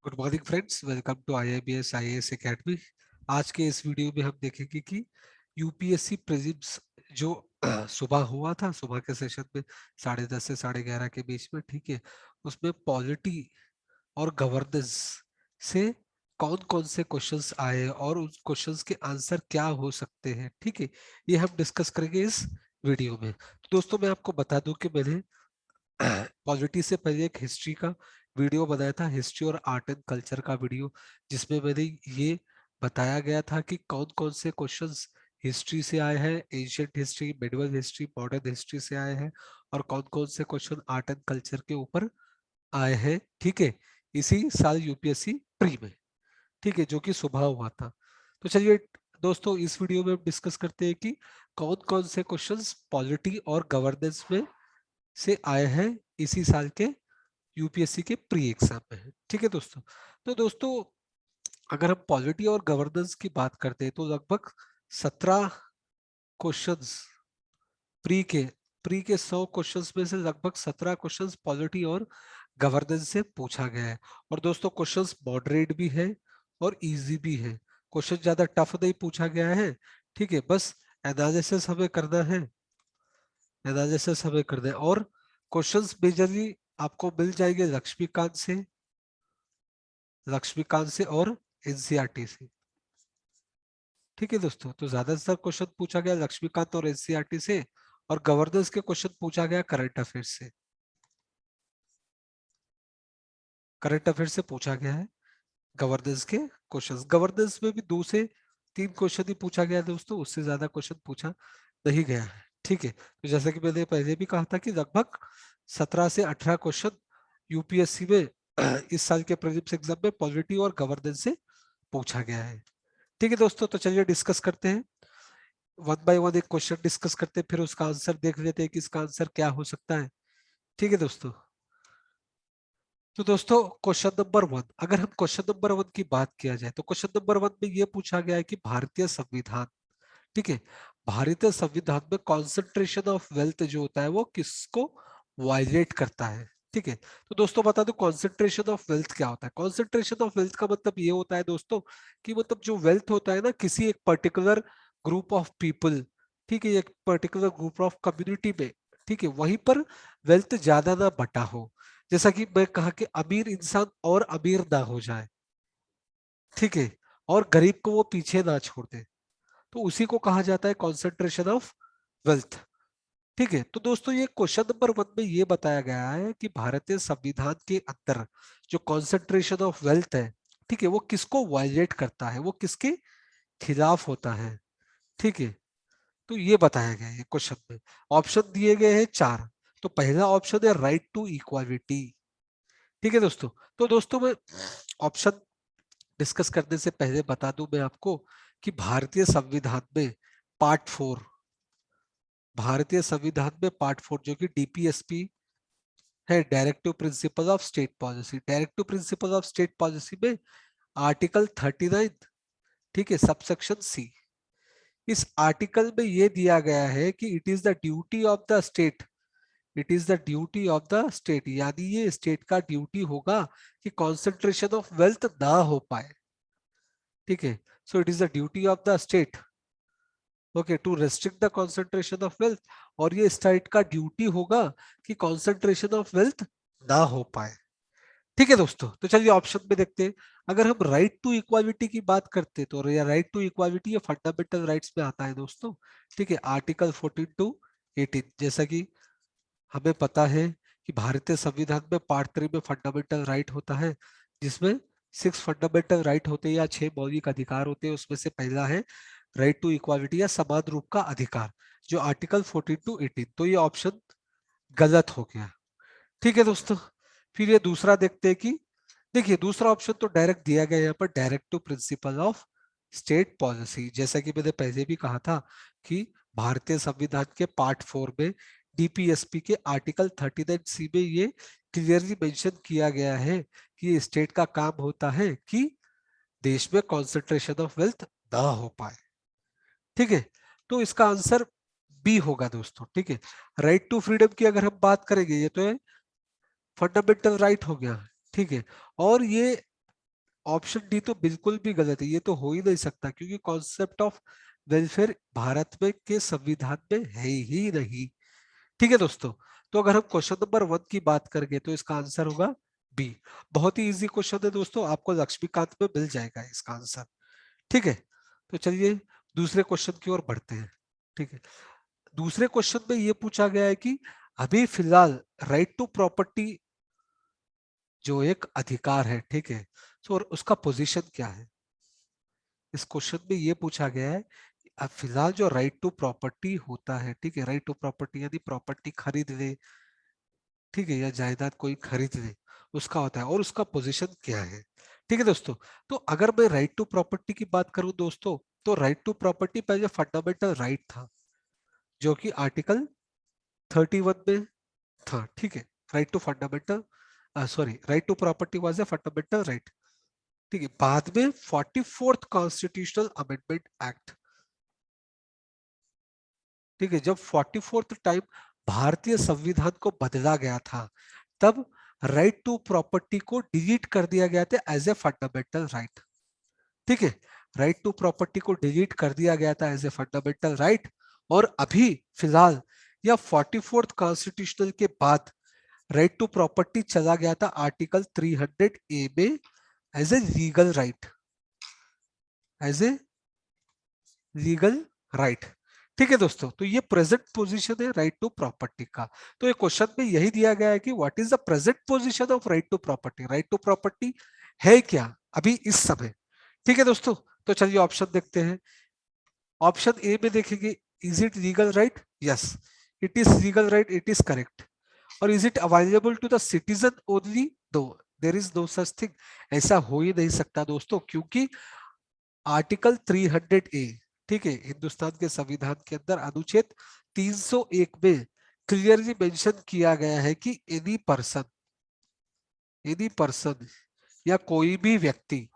Good morning friends, welcome to IIBS IAS academy. आज के इस वीडियो में हम देखेंगे कि यूपीएससी प्रीलिम्स जो सुबह हुआ था, सुबह के सेशन में 10:30 से 11:30 के बीच में, ठीक है, उसमें पॉलिटी और गवर्नेंस से कौन कौन से क्वेश्चंस आए और उन क्वेश्चंस के आंसर क्या हो सकते हैं, ठीक है, ये हम डिस्कस करेंगे इस वीडियो में। तो दोस्तों, मैं आपको बता दूं कि मैंने पॉलिटी से पहले एक हिस्ट्री का वीडियो बनाया था, हिस्ट्री और आर्ट एंड कल्चर का वीडियो, जिसमें मैंने ये बताया गया था कि कौन कौन से क्वेश्चंस हिस्ट्री से आए हैं, ancient history, medieval history, modern history से आए हैं, और कौन कौन से क्वेश्चन आर्ट एंड कल्चर के ऊपर आए हैं, ठीक है, इसी साल यूपीएससी प्री में, ठीक है, जो कि सुबह हुआ था। तो चलिए दोस्तों, इस वीडियो में हम डिस्कस करते हैं कि कौन कौन से क्वेश्चंस पॉलिटी और गवर्नेंस में से आए हैं इसी साल के यूपीएससी के प्री एग्जाम में है, ठीक है दोस्तों। तो दोस्तों, अगर हम पॉलिटी और गवर्नेंस की बात करते हैं तो लगभग 17 क्वेश्चंस प्री के प्री के 100 क्वेश्चंस में से लगभग 17 क्वेश्चंस पॉलिटी और गवर्नेंस से पूछा गया है। और दोस्तों, क्वेश्चंस मॉडरेट भी है और इजी भी है, क्वेश्चन ज्यादा टफ नहीं पूछा गया है, ठीक है, बस एनालिसिस हमें करना है, एनालिसिस हमें करना है। और क्वेश्चंस मेजरली आपको मिल जाएंगे लक्ष्मीकांत से और एनसीईआरटी से, ठीक है दोस्तों। तो ज्यादातर क्वेश्चन पूछा गया लक्ष्मीकांत और एनसीईआरटी से, और गवर्नेंस के क्वेश्चन पूछा गया करंट अफेयर्स से, करंट अफेयर्स से पूछा गया है गवर्नेंस के क्वेश्चंस। गवर्नेंस में भी 2 से 3 क्वेश्चन ही पूछा गया है दोस्तों, उससे ज्यादा क्वेश्चन पूछा नहीं गया है, ठीक है। तो जैसा कि मैंने पहले भी कहा था कि लगभग 17 से 18 क्वेश्चन यूपीएससी में इस साल के प्रीलिम्स एग्जाम में पॉलिटी और गवर्नेंस से पूछा गया है, ठीक है दोस्तों। तो चलिए डिस्कस करते हैं, वन बाय वन एक क्वेश्चन डिस्कस करते हैं, फिर उसका आंसर देख लेते हैं कि इसका आंसर क्या हो सकता है, ठीक है दोस्तों। तो दोस्तों, क्वेश्चन नंबर वन, अगर हम क्वेश्चन नंबर वन की बात किया जाए तो क्वेश्चन नंबर वन में यह पूछा गया है कि भारतीय संविधान, ठीक है, भारतीय संविधान में कॉन्सेंट्रेशन ऑफ वेल्थ जो होता है वो किसको वायलेट करता है, ठीक है। तो दोस्तों बता दो, कॉन्सेंट्रेशन ऑफ वेल्थ क्या होता है। कॉन्सेंट्रेशन ऑफ वेल्थ का मतलब ये होता है दोस्तों कि मतलब जो वेल्थ होता है ना किसी एक पर्टिकुलर ग्रुप ऑफ पीपल, ठीक है, एक पर्टिकुलर ग्रुप ऑफ कम्युनिटी में, ठीक है, वहीं पर वेल्थ ज्यादा ना बटा हो। जैसा कि मैं कहा कि अमीर इंसान और अमीर ना हो जाए, ठीक है, और गरीब को वो पीछे ना छोड़ दे, तो उसी को कहा जाता है कॉन्सेंट्रेशन ऑफ वेल्थ, ठीक है। तो दोस्तों, ये क्वेश्चन नंबर वन में ये बताया गया है कि भारतीय संविधान के अंदर जो कॉन्सेंट्रेशन ऑफ वेल्थ है, ठीक है, वो किसको वायलेट करता है, वो किसके खिलाफ होता है, ठीक है। तो ये बताया गया है क्वेश्चन में। ऑप्शन दिए गए हैं 4। तो पहला ऑप्शन है राइट टू इक्वालिटी, ठीक है दोस्तों। तो दोस्तों, मैं ऑप्शन डिस्कस करने से पहले बता दूं मैं आपको कि भारतीय संविधान में पार्ट 4 जो कि डीपीएसपी है, directive principle of state policy, directive principle of state policy में आर्टिकल 39, ठीक है, सबसेक्शन सी, इस आर्टिकल में यह दिया गया है कि it is the duty of the state, it is the duty of the state, यानी ये स्टेट का ड्यूटी होगा कि कॉन्सेंट्रेशन ऑफ वेल्थ ना हो पाए, ठीक है। So it is the duty of the state, okay, to restrict the concentration of wealth, और ये स्टेट का ड्यूटी होगा कि कॉन्सेंट्रेशन ऑफ वेल्थ ना हो पाए, ठीक है दोस्तों। तो चलिए ऑप्शन में देखते हैं। अगर हम राइट टू इक्वालिटी की बात करते हैं तो राइट टू इक्वालिटी ये फंडामेंटल राइट्स में आता है दोस्तों, ठीक है, आर्टिकल 14 to 18, जैसा कि हमें पता है कि भारतीय संविधान में पार्ट 3 में फंडामेंटल राइट होता है, जिसमें 6 फंडामेंटल राइट होते हैं या 6 मौलिक अधिकार होते हैं, उसमें से पहला है राइट टू इक्वालिटी या समान रूप का अधिकार, जो आर्टिकल 14 to 18। तो ये ऑप्शन गलत हो गया, ठीक है दोस्तों। फिर ये दूसरा देखते हैं कि देखिए, दूसरा ऑप्शन तो डायरेक्ट दिया गया है यहाँ पर, directive principle of state policy, जैसा कि मैंने पहले भी कहा था कि भारतीय संविधान के पार्ट 4 में डीपीएसपी के आर्टिकल 39 सी में ये क्लियरली मेंशन किया गया है कि स्टेट का काम होता है कि देश में कॉन्सेंट्रेशन ऑफ वेल्थ ना हो पाए, ठीक है। तो इसका आंसर बी होगा दोस्तों, ठीक है। राइट टू फ्रीडम की अगर हम बात करेंगे, ये तो है फंडामेंटल राइट हो गया, ठीक है, और ये ऑप्शन डी तो बिल्कुल भी गलत है, ये तो हो ही नहीं सकता, क्योंकि कॉन्सेप्ट ऑफ वेलफेयर भारत में के संविधान में है ही नहीं। ठीक है दोस्तों, तो अगर हम क्वेश्चन नंबर 1 की बात करेंगे तो इसका आंसर होगा बी। बहुत ही इजी क्वेश्चन है दोस्तों, आपको लक्ष्मीकांत में मिल जाएगा इसका आंसर। ठीक है, तो चलिए दूसरे क्वेश्चन की ओर बढ़ते हैं। ठीक है, दूसरे क्वेश्चन में ये पूछा गया है कि अभी फिलहाल राइट टू प्रॉपर्टी जो एक अधिकार है, ठीक है, तो और उसका पोजीशन क्या है। इस क्वेश्चन में ये पूछा गया है कि अब फिलहाल जो राइट टू प्रॉपर्टी होता है, ठीक है, राइट टू प्रॉपर्टी यानी प्रॉपर्टी खरीद ले, ठीक है, या जायदाद कोई खरीद ले, उसका होता है, और उसका पोजीशन क्या है। ठीक है दोस्तों, तो अगर मैं राइट टू प्रॉपर्टी की बात करूं दोस्तों, तो राइट टू प्रॉपर्टी पहले फंडामेंटल राइट था, जो कि आर्टिकल 31 में था। ठीक है, right to fundamental, sorry, right to property was a fundamental right. ठीक है, बाद में 44th कॉन्स्टिट्यूशनल अमेंडमेंट एक्ट, ठीक है, जब 44th टाइम भारतीय संविधान को बदला गया था, तब राइट टू प्रॉपर्टी को डिलीट कर दिया गया था एज ए फंडामेंटल राइट। ठीक है, राइट टू प्रॉपर्टी को डिलीट कर दिया गया था एज ए फंडामेंटल राइट, और अभी फिलहाल या 44th कॉन्स्टिट्यूशनल के बाद राइट टू प्रॉपर्टी चला गया था आर्टिकल 300 ए में as a legal right, as a legal right. ठीक है दोस्तों, तो ये प्रेजेंट पोजीशन है राइट टू प्रॉपर्टी का। तो ये क्वेश्चन में यही दिया गया है कि what is the present position of right to property, right to property है क्या अभी इस समय। ठीक है दोस्तों, तो चलिए ऑप्शन देखते हैं। ऑप्शन ए में देखेंगे, is it legal right, yes it is legal right, it is correct. और is it available to the citizen only, no, there is no such thing, ऐसा हो ही नहीं सकता दोस्तों, क्योंकि आर्टिकल 300 ए, ठीक है, हिंदुस्तान के संविधान के अंदर अनुच्छेद 301 में क्लियरली मेंशन किया गया है कि एनी पर्सन या कोई भी व्यक्ति,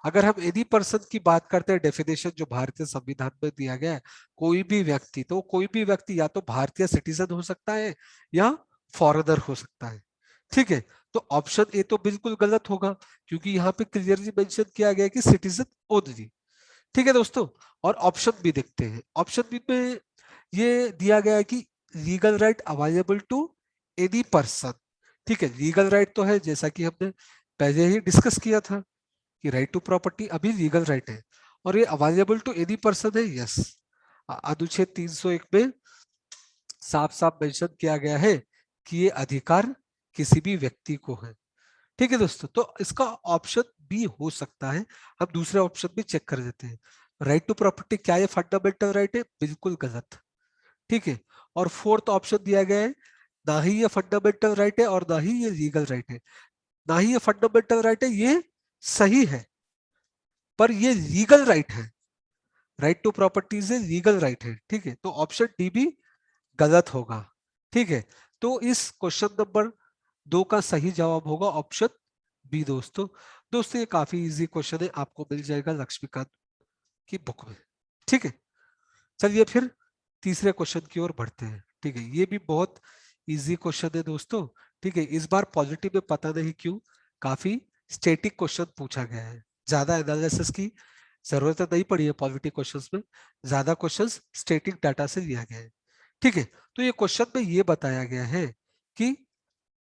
अगर हम एनी पर्सन की बात करते हैं, डेफिनेशन जो भारतीय संविधान में दिया गया है, कोई भी व्यक्ति, तो कोई भी व्यक्ति या तो भारतीय सिटीजन हो सकता है या फॉरेनर हो सकता है। ठीक है, तो ऑप्शन ए तो बिल्कुल गलत होगा, क्योंकि यहाँ पे क्लियरली मेंशन किया गया है कि सिटीजन ओनली। ठीक है दोस्तों, और ऑप्शन बी देखते हैं। ऑप्शन बी में ये दिया गया है कि legal right available to any person. ठीक है, लीगल राइट तो है, जैसा कि हमने पहले ही डिस्कस किया था कि राइट टू प्रॉपर्टी अभी लीगल राइट है, और ये अवेलेबल टू एनी पर्सन है, यस। अनुच्छेद 301 में साफ साफ मेंशन किया गया है कि ये अधिकार किसी भी व्यक्ति को है। ठीक है दोस्तों, तो इसका ऑप्शन बी हो सकता है। हम दूसरे ऑप्शन भी चेक कर देते हैं। राइट टू प्रॉपर्टी क्या ये फंडामेंटल राइट है, बिल्कुल गलत। ठीक है, और फोर्थ ऑप्शन दिया गया है, ना ही ये फंडामेंटल राइट है और ना ही ये लीगल राइट है। ना ही ये फंडामेंटल राइट है, ये सही है, पर ये लीगल राइट है। राइट टू प्रॉपर्टी से लीगल राइट है। ठीक है, तो ऑप्शन डी भी गलत होगा। ठीक है, तो इस क्वेश्चन नंबर 2 का सही जवाब होगा ऑप्शन बी दोस्तों। दोस्तों ये काफी इजी क्वेश्चन है, आपको मिल जाएगा लक्ष्मीकांत की बुक में। ठीक है, चलिए फिर तीसरे क्वेश्चन की ओर बढ़ते हैं। ठीक है, ये भी बहुत इजी क्वेश्चन है दोस्तों। ठीक है, इस बार पॉलिटी में पता नहीं क्यों काफी स्टैटिक क्वेश्चन पूछा गया है, ज्यादा एनालिसिस की जरूरत नहीं पड़ी है पॉलिटी क्वेश्चंस में, ज्यादा क्वेश्चंस स्टैटिक डाटा से लिया गया है। ठीक है, तो ये क्वेश्चन में ये बताया गया है कि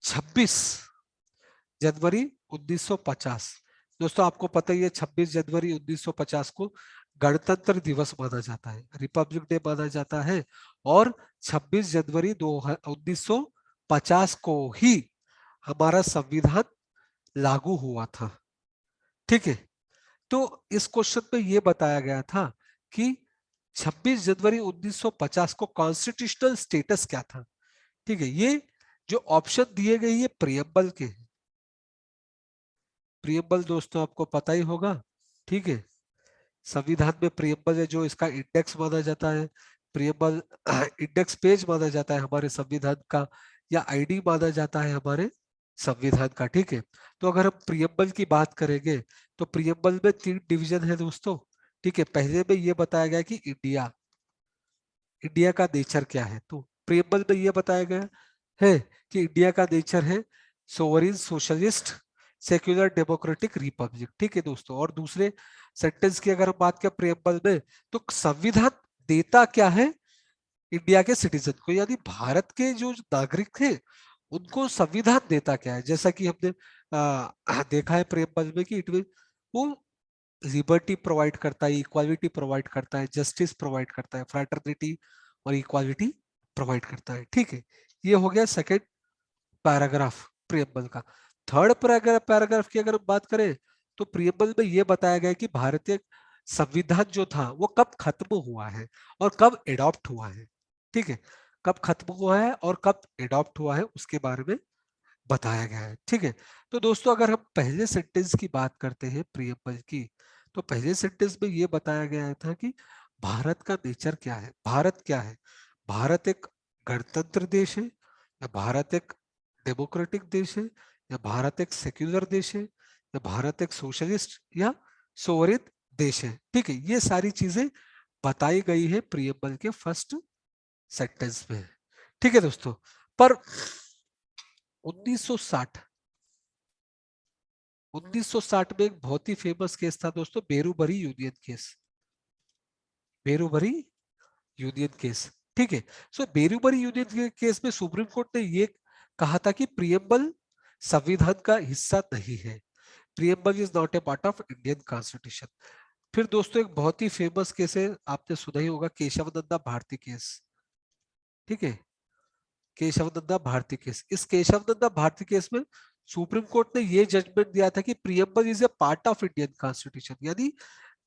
26 जनवरी 1950, दोस्तों आपको पता ही है 26 जनवरी 1950 को गणतंत्र दिवस माना जाता है, रिपब्लिक डे माना जाता है, और 26 जनवरी 1950 को ही हमारा संविधान लागू हुआ था। ठीक है, तो इस क्वेश्चन में यह बताया गया था कि 26 जनवरी 1950 को कॉन्स्टिट्यूशनल स्टेटस क्या था। ठीक है, ये जो ऑप्शन दिए गए ये प्रियम्बल के हैं। प्रियम्बल दोस्तों आपको पता ही होगा। ठीक है, संविधान में प्रियम्बल है जो इसका इंडेक्स माना जाता है। प्रियम्बल इंडेक्स पेज माना जाता है हमारे संविधान का, या आईडी माना जाता है हमारे संविधान का। ठीक है, तो अगर हम प्रियम्बल की बात करेंगे तो प्रियम्बल में 3 डिवीजन है दोस्तों। ठीक है, पहले में ये बताया गया कि इंडिया, इंडिया का नेचर क्या है, तो प्रियम्बल में ये बताया गया है कि इंडिया का नेचर है sovereign socialist secular democratic Republic. ठीक है दोस्तों, और दूसरे सेंटेंस की अगर हम बात करें प्रियम्बल में, तो संविधान देता क्या है इंडिया के सिटीजन को, यानी भारत के जो नागरिक थे उनको संविधान देता क्या है, जैसा कि हमने देखा है प्रियम्बल में कि इट विल, वो लिबर्टी प्रोवाइड करता है, इक्वालिटी प्रोवाइड करता है, जस्टिस प्रोवाइड करता है, फ्रैटर्निटी और इक्वालिटी प्रोवाइड करता है। ठीक है, ये हो गया सेकेंड पैराग्राफ प्रियम्बल का। थर्ड पैराग्राफ की अगर हम बात करें, तो प्रियम्बल में ये बताया गया कि भारतीय संविधान जो था वो कब खत्म हुआ है और कब एडॉप्ट हुआ है। ठीक है, कब खत्म हुआ है और कब एडॉप्ट हुआ है उसके बारे में बताया गया है। ठीक है, तो दोस्तों अगर हम पहले सेंटेंस की बात करते हैं प्रियम्बल की, तो पहले सेंटेंस में ये बताया गया था कि भारत का नेचर क्या है, भारत क्या है, भारत एक गणतंत्र देश है, या भारत एक डेमोक्रेटिक देश है, या भारत एक सेक्युलर देश है, या भारत एक सोशलिस्ट या सोवरेन देश है। ठीक है, ये सारी चीजें बताई गई है प्रियम्बल के फर्स्ट सेंटेंस में। ठीक है दोस्तों, पर 1960 1960 में एक बहुत ही फेमस केस था दोस्तों, Berubari union case, Berubari union case. ठीक है, सो बेरूबरी यूनियन के केस में सुप्रीम कोर्ट ने ये कहा था कि प्रियम्बल संविधान का हिस्सा नहीं है, preamble is not a part of Indian constitution. फिर दोस्तों एक बहुत ही फेमस केस है, आपने सुना ही होगा, केशव नंदा भारती केस। ठीक है, केशव नंदा भारती केस, इस केशव नंदा भारती केस में सुप्रीम कोर्ट ने यह जजमेंट दिया था कि preamble is a part of Indian constitution, यानी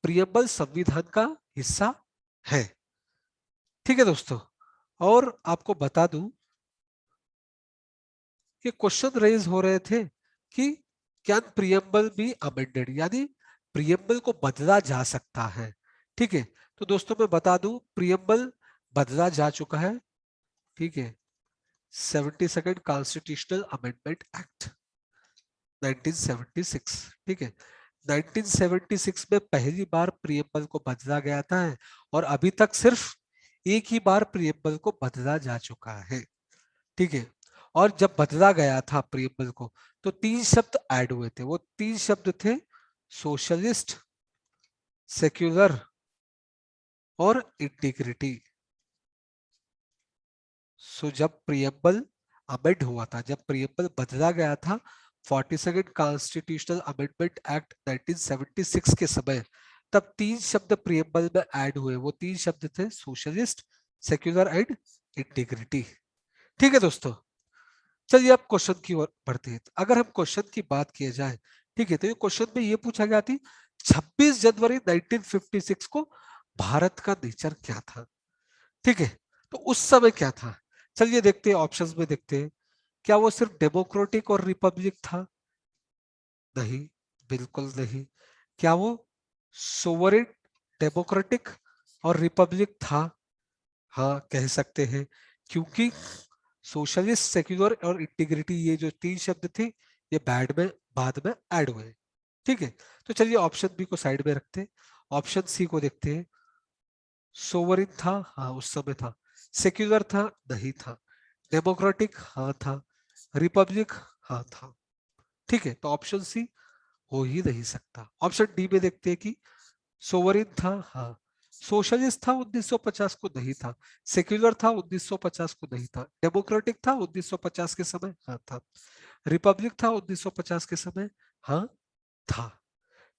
प्रियम्बल संविधान का हिस्सा है। ठीक है दोस्तों, और आपको बता दूं कि क्वेश्चन रेज हो रहे थे कि कैन प्रियम्बल बी अमेंडेड, यानी प्रियम्बल को बदला जा सकता है। ठीक है, तो दोस्तों मैं बता दूं प्रियम्बल बदला जा चुका है। ठीक है, 72nd कॉन्स्टिट्यूशनल अमेंडमेंट एक्ट 1976। ठीक है, 1976 में पहली बार प्रियम्बल को बदला गया था, और अभी तक सिर्फ एक ही बार प्रियम्बल को बदला जा चुका है। ठीक है, और जब बदला गया था प्रियम्बल को, तो तीन शब्द ऐड हुए थे, वो तीन शब्द थे सोशलिस्ट, सेक्युलर और इंटीग्रिटी। सो जब प्रियम्बल अमेंड हुआ था, जब प्रियम्बल बदला गया था 42nd कॉन्स्टिट्यूशनल अमेंडमेंट एक्ट 1976 के समय, तब तीन शब्द प्रियम्बल में ऐड हुए, वो तीन शब्द थे सोशलिस्ट, सेक्युलर एंड इंटीग्रिटी। ठीक है दोस्तों, चलिए अब क्वेश्चन की ओर बढ़ते हैं। अगर हम क्वेश्चन की बात किया जाए, ठीक है, तो ये क्वेश्चन में ये पूछा गया थी 26 जनवरी 1956 को भारत का नेचर क्या था। ठीक है, तो उस समय क्या था, चलिए देखते हैं, ऑप्शंस में देखते हैं। क्या वो सिर्फ डेमोक्रेटिक और रिपब्लिक था? नहीं, बिल्कुल नहीं। क्या वो सोवरेन, डेमोक्रेटिक और रिपब्लिक था? हाँ, कह सकते हैं, क्योंकि सोशलिस्ट, सेक्युलर और इंटीग्रिटी, ये जो तीन शब्द थे, ये बाद में ऐड हुए। ठीक है, तो चलिए ऑप्शन बी को साइड में रखते हैं, ऑप्शन सी को देखते हैं। सोवरिन था, हाँ उस समय था। सेक्युलर था, नहीं था। डेमोक्रेटिक, हाँ था। रिपब्लिक, हाँ था। ठीक है, तो ऑप्शन सी हो ही नहीं सकता। ऑप्शन डी में देखते हैं कि सोवरिन था, हाँ। सोशलिस्ट था 1950 को, नहीं था। सेक्युलर था 1950 को, नहीं था। डेमोक्रेटिक था 1950 के समय, हाँ था। रिपब्लिक था 1950 के समय, हाँ था।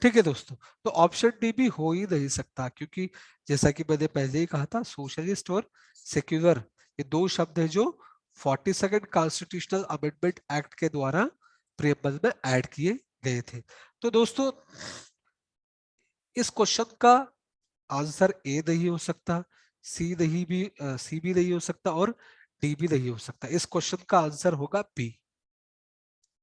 ठीक है दोस्तों, तो ऑप्शन डी भी हो ही नहीं सकता, क्योंकि जैसा कि मैंने पहले ही कहा था, सोशलिस्ट और सेक्युलर ये दो शब्द है जो 42nd कॉन्स्टिट्यूशनल अमेंडमेंट एक्ट के द्वारा प्रियम्बल में ऐड किए गए थे। तो दोस्तों इस क्वेश्चन का आंसर ए नहीं हो सकता, सी भी नहीं हो सकता, और डी भी नहीं हो सकता। इस क्वेश्चन का आंसर होगा बी।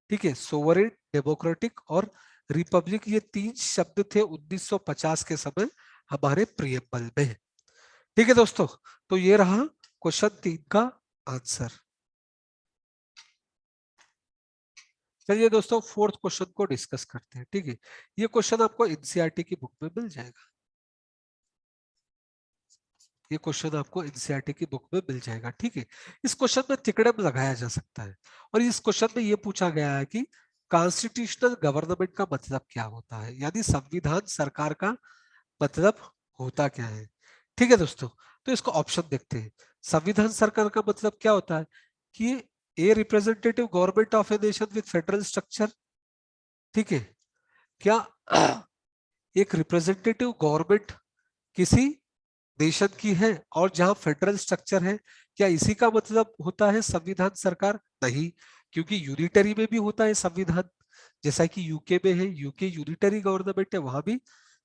ठीक है, सोवरेन, डेमोक्रेटिक और रिपब्लिक, ये तीन शब्द थे 1950 के समय हमारे प्रियम्बल में। ठीक है दोस्तों, तो ये रहा क्वेश्चन 3 का आंसर। चलिए दोस्तों फोर्थ क्वेश्चन को डिस्कस करते हैं। ठीक है, ये क्वेश्चन आपको एनसीईआरटी की बुक में मिल जाएगा, ये क्वेश्चन आपको एनसीईआरटी की बुक में मिल जाएगा। ठीक है, इस क्वेश्चन में तिकड़म लगाया जा सकता है, और इस क्वेश्चन में ये पूछा गया है कि कॉन्स्टिट्यूशनल गवर्नमेंट का मतलब क्या होता है, यानी संविधान सरकार का मतलब होता क्या है। ठीक है दोस्तों, तो इसको ऑप्शन देखते हैं। संविधान सरकार का मतलब क्या होता है कि a representative government of a nation with federal structure. ठीक है, क्या एक रिप्रेजेंटेटिव गवर्नमेंट किसी नेशन की है और जहां फेडरल स्ट्रक्चर है, क्या इसी का मतलब होता है संविधान सरकार? नहीं, क्योंकि यूनिटरी में भी होता है संविधान, जैसा कि यूके में है, यूके यूनिटरी गवर्नमेंट है, वहां भी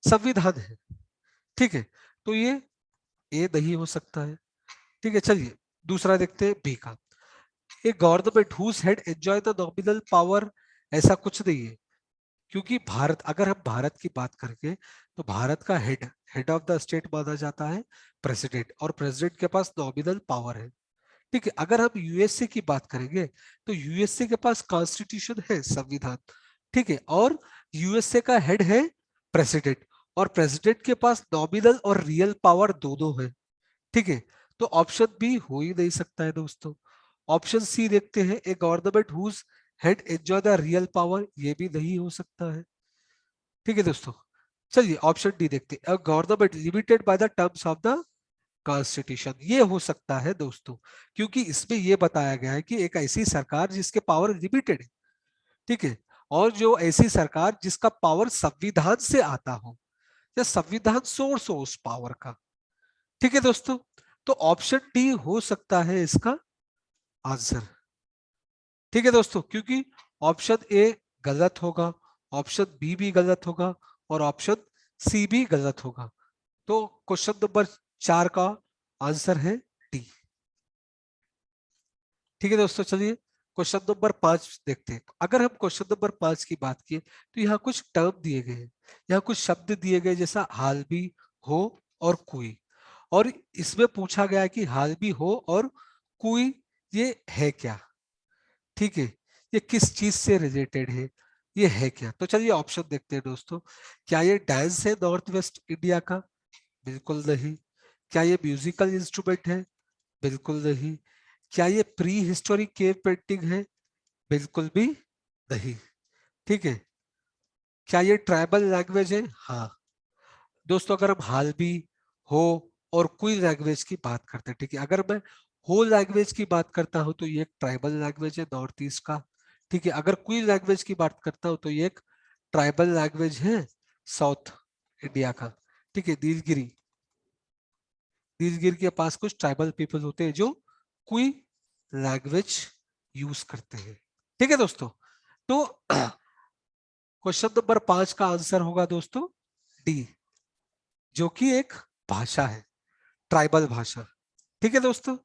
संविधान है। ठीक है, तो ये नहीं हो सकता है। ठीक है, चलिए दूसरा देखते हैं, बी का। A government whose head enjoy the nominal power, ऐसा कुछ नहीं है, क्योंकि भारत, अगर हम भारत की बात करेंगे तो भारत का head head of the state माना जाता है प्रेसिडेंट, और प्रेसिडेंट के पास नॉमिनल पावर है। ठीक है, अगर हम यूएसए की बात करेंगे तो यूएसए के पास कॉन्स्टिट्यूशन है, संविधान। ठीक है, और यूएसए का हेड है प्रेसिडेंट, और प्रेसिडेंट के पास नॉमिनल और रियल पावर दोनों है। ठीक है, तो ऑप्शन बी हो ही नहीं सकता है दोस्तों। ऑप्शन सी देखते हैं, a government whose head enjoy the real power, ये भी नहीं हो सकता है। ठीक है दोस्तों, चलिए ऑप्शन डी देखते हैं, government limited by the terms of the constitution, ये हो सकता है दोस्तों, क्योंकि इसमें ये बताया गया है कि एक ऐसी सरकार जिसके पावर लिमिटेड है। ठीक है, और जो ऐसी सरकार जिसका पावर संविधान से आता हो, या संविधान सोर्स हो उस पावर का। ठीक है दोस्तों, तो ऑप्शन डी हो सकता है इसका आंसर। ठीक है दोस्तों, क्योंकि ऑप्शन ए गलत होगा, ऑप्शन बी भी गलत होगा, और ऑप्शन सी भी गलत होगा। तो क्वेश्चन नंबर 4 का आंसर है डी। ठीक है दोस्तों, चलिए क्वेश्चन नंबर 5 देखते हैं। अगर हम क्वेश्चन नंबर 5 की बात किए तो यहाँ कुछ टर्म दिए गए हैं, यहाँ कुछ शब्द दिए गए, जैसा हाल भी, हो और कोई। और इसमें पूछा गया है कि हाल भी, हो और कोई ये है क्या। ठीक है, ये किस चीज से रिलेटेड है, ये है क्या। तो चलिए ऑप्शन देखते हैं दोस्तों। क्या ये डांस है नॉर्थ वेस्ट इंडिया का? बिल्कुल नहीं। क्या ये म्यूजिकल इंस्ट्रूमेंट है? बिल्कुल नहीं। क्या ये प्री हिस्टोरिक केव पेंटिंग है? बिल्कुल भी नहीं। ठीक है, क्या ये ट्राइबल लैंग्वेज है? हाँ दोस्तों, अगर हम हाल भी, हो और कोई लैंग्वेज की बात करते हैं, ठीक है, अगर मैं हो लैंग्वेज की बात करता हूं तो ये एक ट्राइबल लैंग्वेज है नॉर्थ ईस्ट का। ठीक है, अगर कोई लैंग्वेज की बात करता हूं तो ये एक ट्राइबल लैंग्वेज है साउथ इंडिया का। ठीक है, नीलगिरी, नीलगिरी के पास कुछ ट्राइबल पीपल होते हैं जो कोई लैंग्वेज यूज करते हैं। ठीक है दोस्तों, तो क्वेश्चन नंबर 5 का आंसर होगा दोस्तों डी, जो कि एक भाषा है, ट्राइबल भाषा। ठीक है दोस्तों,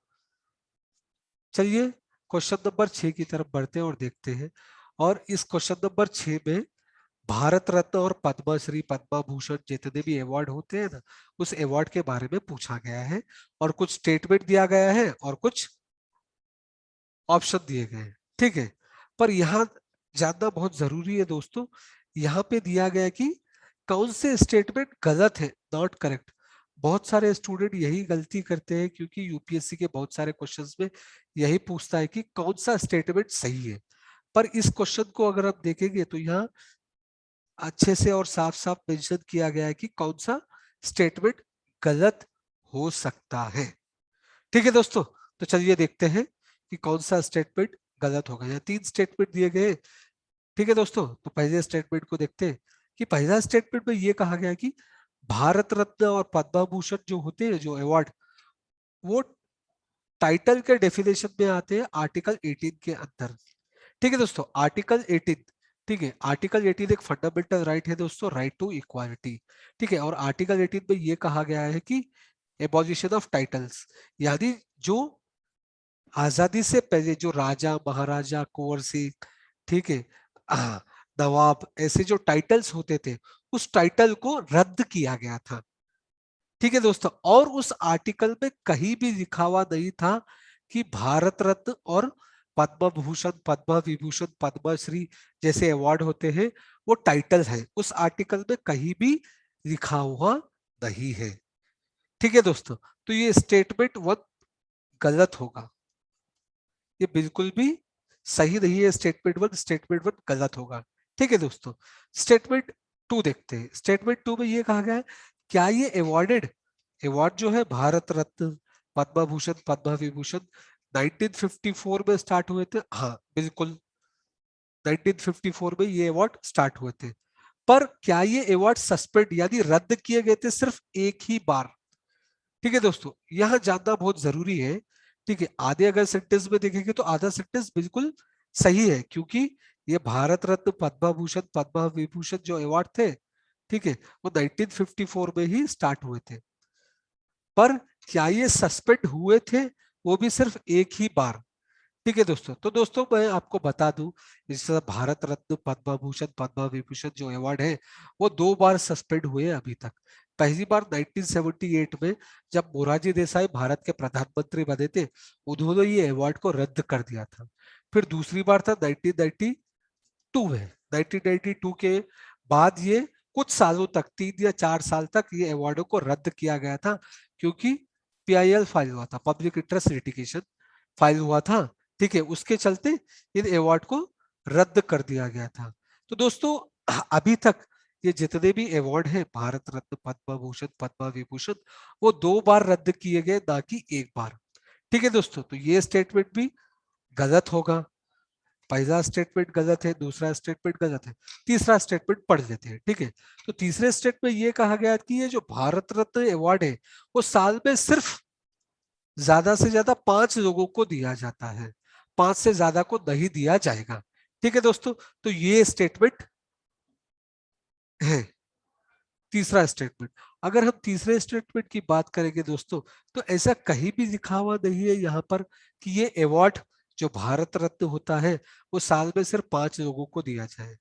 चलिए क्वेश्चन नंबर 6 की तरफ बढ़ते हैं और देखते हैं। और इस क्वेश्चन नंबर 6 में भारत रत्न और पद्मश्री, पद्म भूषण जितने भी अवार्ड होते हैं ना, उस अवार्ड के बारे में पूछा गया है, और कुछ स्टेटमेंट दिया गया है और कुछ ऑप्शन दिए गए हैं। ठीक है, पर यहाँ जानना बहुत जरूरी है दोस्तों। यहाँ पे दिया गया है कि कौन से स्टेटमेंट गलत है, नॉट करेक्ट। बहुत सारे स्टूडेंट यही गलती करते हैं, क्योंकि यूपीएससी के बहुत सारे क्वेश्चंस में यही पूछता है कि कौन सा स्टेटमेंट सही है। पर इस क्वेश्चन को अगर आप देखेंगे तो यहाँ अच्छे से और साफ साफ मेंशन किया गया है कि कौन सा स्टेटमेंट गलत हो सकता है। ठीक है दोस्तों, तो चलिए देखते हैं कि कौन सा स्टेटमेंट गलत होगा। यहाँ 3 स्टेटमेंट दिए गए। ठीक है दोस्तों, तो पहले स्टेटमेंट को देखते हैं कि पहला स्टेटमेंट में ये कहा गया कि भारत रत्न और पद्म भूषण जो होते हैं, जो अवार्ड, वो टाइटल के डेफिनेशन में आते हैं आर्टिकल 18 के अंदर। ठीक है दोस्तों, आर्टिकल 18। ठीक है, आर्टिकल 18 एक फंडामेंटल राइट है दोस्तों, राइट टू इक्वालिटी। ठीक है, और आर्टिकल 18 में ये कहा गया है कि एबॉलिशन ऑफ टाइटल्स, यानी जो आजादी से पहले जो राजा महाराजा कुंवर सिंह, ठीक है, नवाब, ऐसे जो टाइटल्स होते थे, उस टाइटल को रद्द किया गया था। ठीक है दोस्तों, और उस आर्टिकल में कहीं भी लिखा हुआ नहीं था कि भारत रत्न और पद्म भूषण, पद्म विभूषण, पद्मश्री जैसे अवार्ड होते हैं वो टाइटल है, उस आर्टिकल में कहीं भी लिखा हुआ नहीं है। ठीक है दोस्तों, तो ये स्टेटमेंट 1 गलत होगा, ये बिल्कुल भी सही नहीं है स्टेटमेंट 1 गलत होगा। ठीक है दोस्तों, स्टेटमेंट 2 देखते हैं। स्टेटमेंट 2 में ये कहा गया है, क्या ये अवॉर्डेड अवार्ड जो है भारत रत्न, पद्म भूषण, पद्म विभूषण 1954 में स्टार्ट हुए थे? हाँ बिल्कुल, 1954 में ये अवार्ड स्टार्ट हुए थे। पर क्या ये अवार्ड सस्पेंड यानी रद्द किए गए थे सिर्फ एक ही बार? ठीक है दोस्तों, यह जानना बहुत जरूरी है। ठीक है, आधे अगर सेंटेंस में देखेंगे तो आधा सेंटेंस बिल्कुल सही है, क्योंकि ये भारत रत्न, पद्म भूषण, पद्म विभूषण जो अवार्ड थे, ठीक है, वो 1954 में ही स्टार्ट हुए थे। पर क्या ये सस्पेंड हुए थे? वो भी सिर्फ एक ही बार। ठीक है दोस्तों, तो दोस्तों मैं आपको बता दूं, इस भारत रत्न, पद्म भूषण, पद्म विभूषण जो अवार्ड है वो 2 बार सस्पेंड हुए अभी तक। पहली बार 1978 में, जब मोरारजी देसाई भारत के प्रधानमंत्री बने थे, उन्होंने ये अवार्ड को रद्द कर दिया था। फिर दूसरी बार था 1992 में। 1992 के बाद ये कुछ सालों तक, 3 या 4 साल तक ये अवार्डों को रद्द किया गया था, क्योंकि PIL फाइल हुआ था, पब्लिक इंटरेस्ट लिटिगेशन फाइल हुआ था। ठीक है, उसके चलते इन अवार्ड को रद्द कर दिया गया था। तो दोस्तों अभी तक ये जितने भी अवार्ड है, भारत रत्न, पद्म भूषण, पद्म विभूषण, वो 2 बार रद्द किए गए, ना कि एक बार। ठीक है दोस्तों, तो ये स्टेटमेंट भी गलत होगा। पहला स्टेटमेंट गलत है, दूसरा स्टेटमेंट गलत है, तीसरा स्टेटमेंट पढ़ लेते हैं। ठीक है, तो तीसरे स्टेटमेंट में ये कहा गया कि ये जो भारत रत्न अवार्ड है वो साल में सिर्फ ज्यादा से ज्यादा 5 लोगों को दिया जाता है, 5 से ज्यादा को नहीं दिया जाएगा। ठीक है दोस्तों, तो ये स्टेटमेंट है तीसरा स्टेटमेंट। अगर हम तीसरे स्टेटमेंट की बात करेंगे दोस्तों, तो ऐसा कहीं भी लिखा हुआ नहीं है यहाँ पर कि ये अवार्ड जो भारत रत्न होता है वो साल में सिर्फ 5 लोगों को दिया जाए।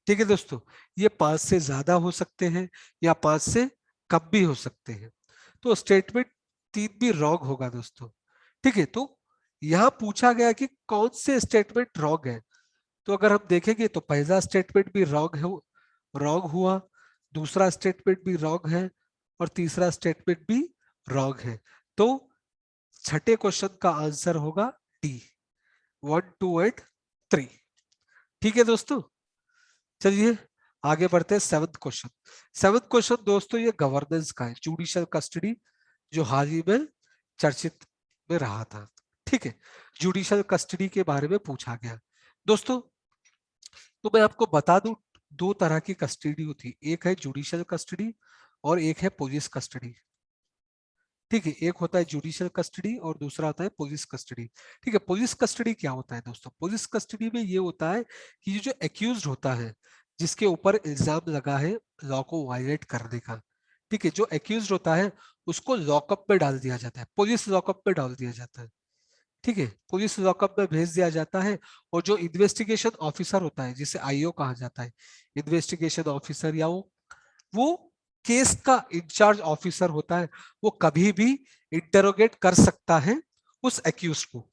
ठीक है दोस्तों, ये 5 से ज्यादा हो सकते हैं या 5 से कम भी हो सकते हैं। तो स्टेटमेंट 3 भी रॉन्ग होगा दोस्तों। ठीक है, तो यहाँ पूछा गया कि कौन से स्टेटमेंट रॉन्ग है। तो अगर हम देखेंगे तो पहला स्टेटमेंट भी रॉन्ग है, रॉन्ग हुआ, दूसरा स्टेटमेंट भी रॉन्ग है, और तीसरा स्टेटमेंट भी रॉन्ग है। तो छठे क्वेश्चन का आंसर होगा डी, 1, 2 और 3। ठीक है दोस्तों, चलिए आगे बढ़ते हैं। 7th question. 7th क्वेश्चन दोस्तों ये गवर्नेंस का है, जुडिशियल कस्टडी, जो हाल ही में चर्चित में रहा था। ठीक है, जुडिशियल कस्टडी के बारे में पूछा गया दोस्तों। तो मैं आपको बता दूं, 2 तरह की कस्टडी होती है, एक है जुडिशियल कस्टडी और एक है पुलिस कस्टडी। ठीक है, एक होता है जुडिशियल कस्टडी और दूसरा होता है पुलिस कस्टडी। ठीक है, पुलिस कस्टडी क्या होता है दोस्तों? पुलिस कस्टडी में ये होता है कि ये जो एक्यूज्ड होता है, जिसके ऊपर इल्जाम लगा है लॉ को वायलेट करने का, ठीक है, जो एक्यूज्ड होता है उसको लॉकअप में डाल दिया जाता है, पुलिस लॉकअप में डाल दिया जाता है। ठीक है, पुलिस लॉकअप में भेज दिया जाता है, और जो इन्वेस्टिगेशन ऑफिसर होता है, जिसे IO कहा जाता है, इन्वेस्टिगेशन ऑफिसर, या वो केस का इंचार्ज ऑफिसर होता है, वो कभी भी इंटरोगेट कर सकता है उस एक्यूज को।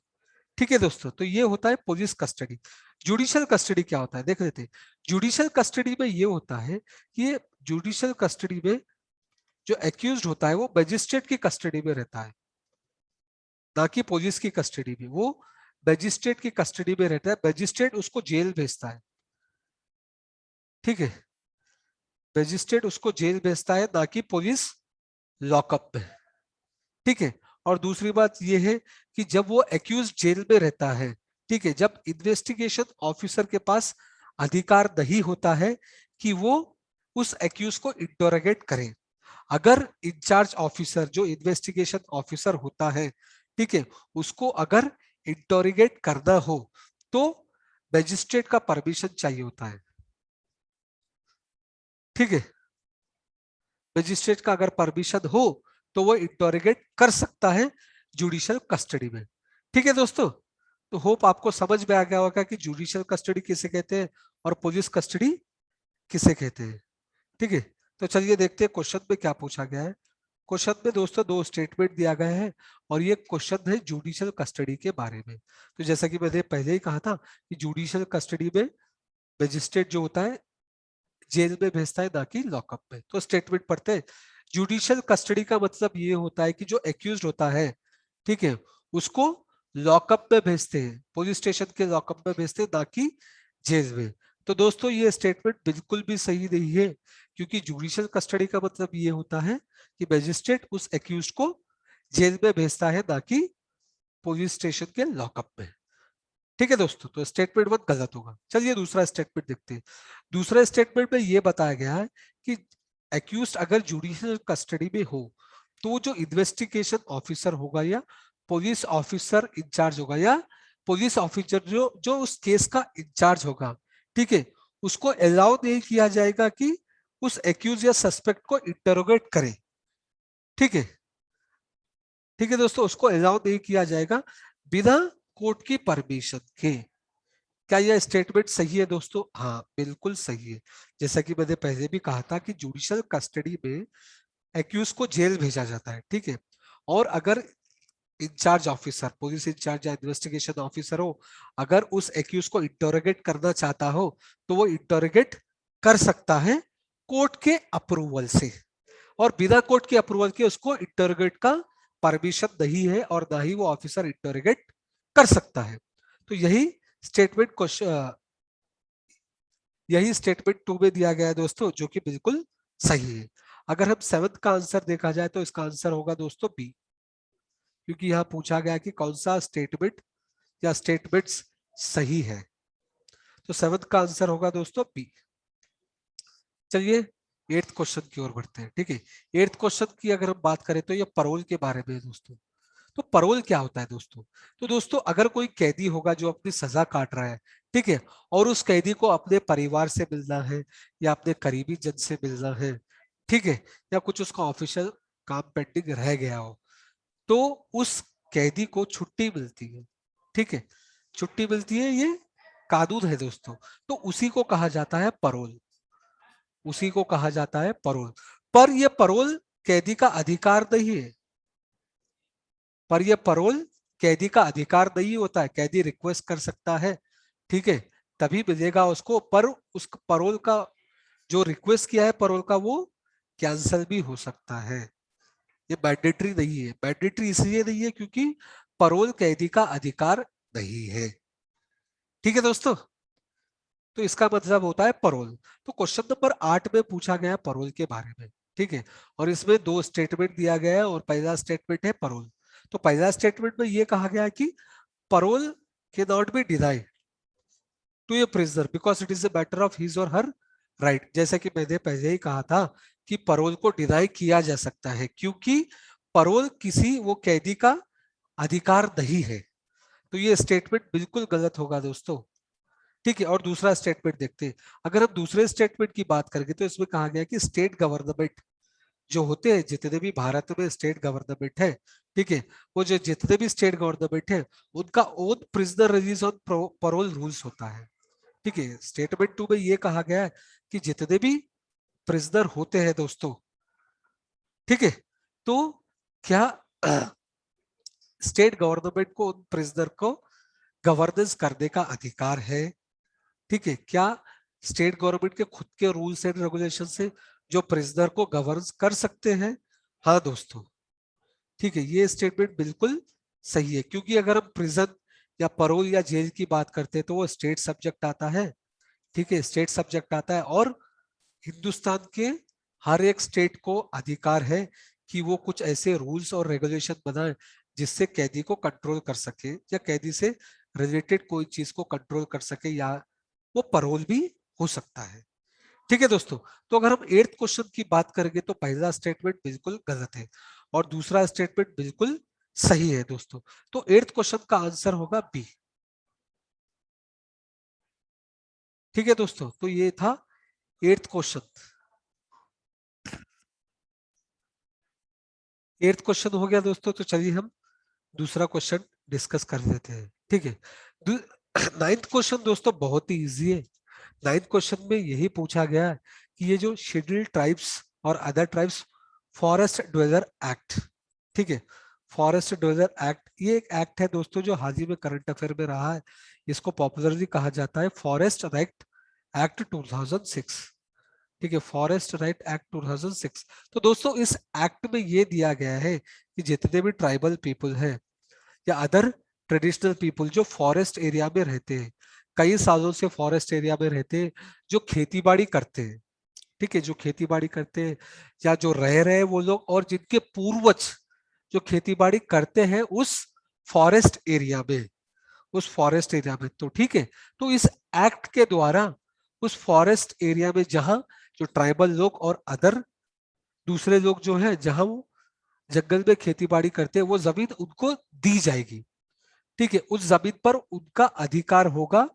ठीक है दोस्तों, तो ये होता है पुलिस कस्टडी। जुडिशियल कस्टडी क्या होता है देख लेते हैं। जुडिशियल कस्टडी में ये होता है कि ये जुडिशियल कस्टडी में जो एक्यूज होता है वो मजिस्ट्रेट की कस्टडी में रहता है, ना कि पुलिस की कस्टडी में। वो मजिस्ट्रेट की कस्टडी में रहता है, मजिस्ट्रेट उसको जेल भेजता है। ठीक है, मजिस्ट्रेट उसको जेल भेजता है, ना कि पुलिस लॉकअप में। ठीक है, और दूसरी बात यह है कि जब वो एक्यूज जेल में रहता है, ठीक है, जब इन्वेस्टिगेशन ऑफिसर के पास अधिकार नहीं होता है कि वो उस एक्यूज को इंटरोगेट करे। अगर इंचार्ज ऑफिसर, जो इन्वेस्टिगेशन ऑफिसर होता है, ठीक है, उसको अगर इंटरोगेट करना हो तो मजिस्ट्रेट का परमिशन चाहिए होता है। ठीक है, मजिस्ट्रेट का अगर परमिशन हो तो वो इंटरोगेट कर सकता है जुडिशियल कस्टडी में। ठीक है दोस्तों, तो होप आपको समझ में आ गया होगा कि जुडिशियल कस्टडी किसे कहते हैं और पुलिस कस्टडी किसे कहते हैं। ठीक है, तो चलिए देखते हैं क्वेश्चन में क्या पूछा गया है। क्वेश्चन में दोस्तों 2 स्टेटमेंट दिया गया है, और ये क्वेश्चन है जुडिशियल कस्टडी के बारे में। तो जैसा कि मैंने पहले ही कहा था कि जुडिशियल कस्टडी में मजिस्ट्रेट जो होता है जेल में भेजता है, ना कि लॉकअप में। तो स्टेटमेंट पढ़ते हैं। जुडिशियल कस्टडी का मतलब ये होता है कि जो एक्यूज्ड होता है, ठीक है, उसको लॉकअप में भेजते हैं, पुलिस स्टेशन के लॉकअप में भेजते हैं, ना कि जेल में। तो दोस्तों ये स्टेटमेंट बिल्कुल भी सही नहीं है, क्योंकि जुडिशियल कस्टडी का मतलब ये होता है कि मजिस्ट्रेट उस एक्यूज को जेल में भेजता है, ना कि पुलिस स्टेशन के लॉकअप में। ठीक है दोस्तों, तो स्टेटमेंट वन गलत होगा। चलिए दूसरा स्टेटमेंट देखते हैं। दूसरे स्टेटमेंट में ये बताया गया है कि एक्यूज अगर जुडिशियल कस्टडी में हो तो जो इन्वेस्टिगेशन ऑफिसर होगा या पुलिस ऑफिसर इंचार्ज होगा या पुलिस ऑफिसर जो जो उस केस का इंचार्ज होगा, ठीक है, उसको अलाउ नहीं किया जाएगा कि उस एक्यूज या सस्पेक्ट को इंटरोगेट करे। ठीक है, ठीक है दोस्तों, उसको अलाउ नहीं किया जाएगा बिना कोर्ट की परमिशन के। क्या यह स्टेटमेंट सही है दोस्तों? हाँ बिल्कुल सही है। जैसा कि मैंने पहले भी कहा था कि जुडिशियल कस्टडी में एक्यूज को जेल भेजा जाता है, ठीक है, और अगर इंचार्ज ऑफिसर, पुलिस इंचार्ज या इन्वेस्टिगेशन ऑफिसर हो, अगर उस एक्यूज को इंटरोगेट करना चाहता हो तो वो इंटरोगेट कर सकता है कोर्ट के अप्रूवल से, और बिना कोर्ट के अप्रूवल के उसको इंटरोगेट का परमिशन नहीं है और ना ही वो ऑफिसर इंटरोगेट कर सकता है। तो यही स्टेटमेंट क्वेश्चन, यही स्टेटमेंट टू में दिया गया है दोस्तों, जो कि बिल्कुल सही है। अगर हम सेवंथ का आंसर देखा जाए तो इसका आंसर होगा दोस्तों बी, क्योंकि यहां पूछा गया कि कौन सा स्टेटमेंट या स्टेटमेंट्स सही है। तो सेवंथ का आंसर होगा दोस्तों बी। चलिए एट्थ क्वेश्चन की ओर बढ़ते हैं। ठीक है, एट्थ क्वेश्चन की अगर हम बात करें तो ये पैरोल के बारे में है दोस्तों। तो पैरोल क्या होता है दोस्तों? तो दोस्तों अगर कोई कैदी होगा जो अपनी सजा काट रहा है, ठीक है, और उस कैदी को अपने परिवार से मिलना है या अपने करीबी जन से मिलना है, ठीक है, या कुछ उसका ऑफिशियल काम पेंडिंग रह गया हो, तो उस कैदी को छुट्टी मिलती है। ठीक है, छुट्टी मिलती है, ये कानून है दोस्तों। तो उसी को कहा जाता है पैरोल, उसी को कहा जाता है पैरोल। पर यह पैरोल कैदी का अधिकार नहीं है, पर यह पैरोल कैदी का अधिकार नहीं होता है। कैदी रिक्वेस्ट कर सकता है, ठीक है, तभी मिलेगा उसको, पर उस पैरोल का जो रिक्वेस्ट किया है पैरोल का वो कैंसिल भी हो सकता है। ये मैंडेटरी नहीं है। मैंडेटरी इसलिए नहीं है क्योंकि पैरोल कैदी का अधिकार नहीं है। ठीक है दोस्तों, तो इसका मतलब होता है पैरोल। तो क्वेश्चन नंबर 8 में पूछा गया पैरोल के बारे में, ठीक है, और इसमें दो स्टेटमेंट दिया गया है और पहला स्टेटमेंट है पैरोल। तो पहला स्टेटमेंट में यह कहा गया है कि पैरोल के not be denied to a prisoner because it is a matter of his और हर राइट। जैसा कि मैंने पहले ही कहा था कि पैरोल को डिनाई किया जा सकता है क्योंकि पैरोल किसी वो कैदी का अधिकार नहीं है। तो ये स्टेटमेंट बिल्कुल गलत होगा दोस्तों। ठीक है, और दूसरा स्टेटमेंट देखते हैं। अगर हम दूसरे स्टेटमेंट की बात करेंगे तो इसमें कहा गया कि स्टेट गवर्नमेंट जो होते हैं, जितने भी भारत में स्टेट गवर्नमेंट है, ठीक है, वो जो जितने भी स्टेट गवर्नमेंट है उनका own prisoner release on parole rules होता है। ठीक है, स्टेटमेंट टू में ये कहा गया है कि जितने भी प्रिजनर होते हैं दोस्तों, ठीक है, तो क्या स्टेट गवर्नमेंट को उन प्रिजनर को गवर्नेंस करने का अधिकार है? ठीक है, क्या स्टेट गवर्नमेंट के खुद के रूल्स एंड रेगुलेशन से जो प्रिजनर को गवर्न कर सकते हैं? हाँ दोस्तों, ठीक है, ये स्टेटमेंट बिल्कुल सही है, क्योंकि अगर हम प्रिजन या पैरोल या जेल की बात करते हैं तो वो स्टेट सब्जेक्ट आता है। ठीक है, स्टेट सब्जेक्ट आता है, और हिंदुस्तान के हर एक स्टेट को अधिकार है कि वो कुछ ऐसे रूल्स और रेगुलेशन बनाए जिससे कैदी को कंट्रोल कर सके या कैदी से रिलेटेड कोई चीज को कंट्रोल कर सके, या वो पैरोल भी हो सकता है। ठीक है दोस्तों, तो अगर हम एट्थ क्वेश्चन की बात करेंगे तो पहला स्टेटमेंट बिल्कुल गलत है और दूसरा स्टेटमेंट बिल्कुल सही है दोस्तों। तो एट्थ क्वेश्चन का आंसर होगा बी। ठीक है दोस्तों, तो ये था एट्थ क्वेश्चन। एट्थ क्वेश्चन हो गया दोस्तों, तो चलिए हम दूसरा क्वेश्चन डिस्कस कर लेते हैं। ठीक है, नाइन्थ क्वेश्चन दोस्तों बहुत ही इजी है। नाइन्थ क्वेश्चन में यही पूछा गया है कि ये जो शेड्यूल्ड ट्राइब्स और other tribes forest dweller act, ठीक है, फॉरेस्ट ड्वेलर एक्ट, ये एक एक्ट है दोस्तों जो हाल ही में करंट अफेयर में रहा है। इसको पॉपुलरली कहा जाता है फॉरेस्ट राइट एक्ट 2006। ठीक है, फॉरेस्ट राइट एक्ट 2006। तो दोस्तों इस एक्ट में ये दिया गया है कि जितने भी ट्राइबल पीपल है या अदर ट्रेडिशनल पीपल जो फॉरेस्ट एरिया में रहते हैं, कई सालों से फॉरेस्ट एरिया में रहते हैं, जो खेती बाड़ी करते हैं, ठीक है, जो खेती बाड़ी करते हैं या जो रह रहे हैं वो लोग, और जिनके पूर्वज जो खेती बाड़ी करते हैं उस फॉरेस्ट एरिया में, उस फॉरेस्ट एरिया में। तो ठीक है, तो इस एक्ट के द्वारा उस फॉरेस्ट एरिया में जहां जो ट्राइबल लोग और अदर दूसरे लोग जो है जहां वो जंगल में खेती बाड़ी करते हैं, वो जमीन उनको दी जाएगी। ठीक है, उस जमीन पर उनका अधिकार होगा,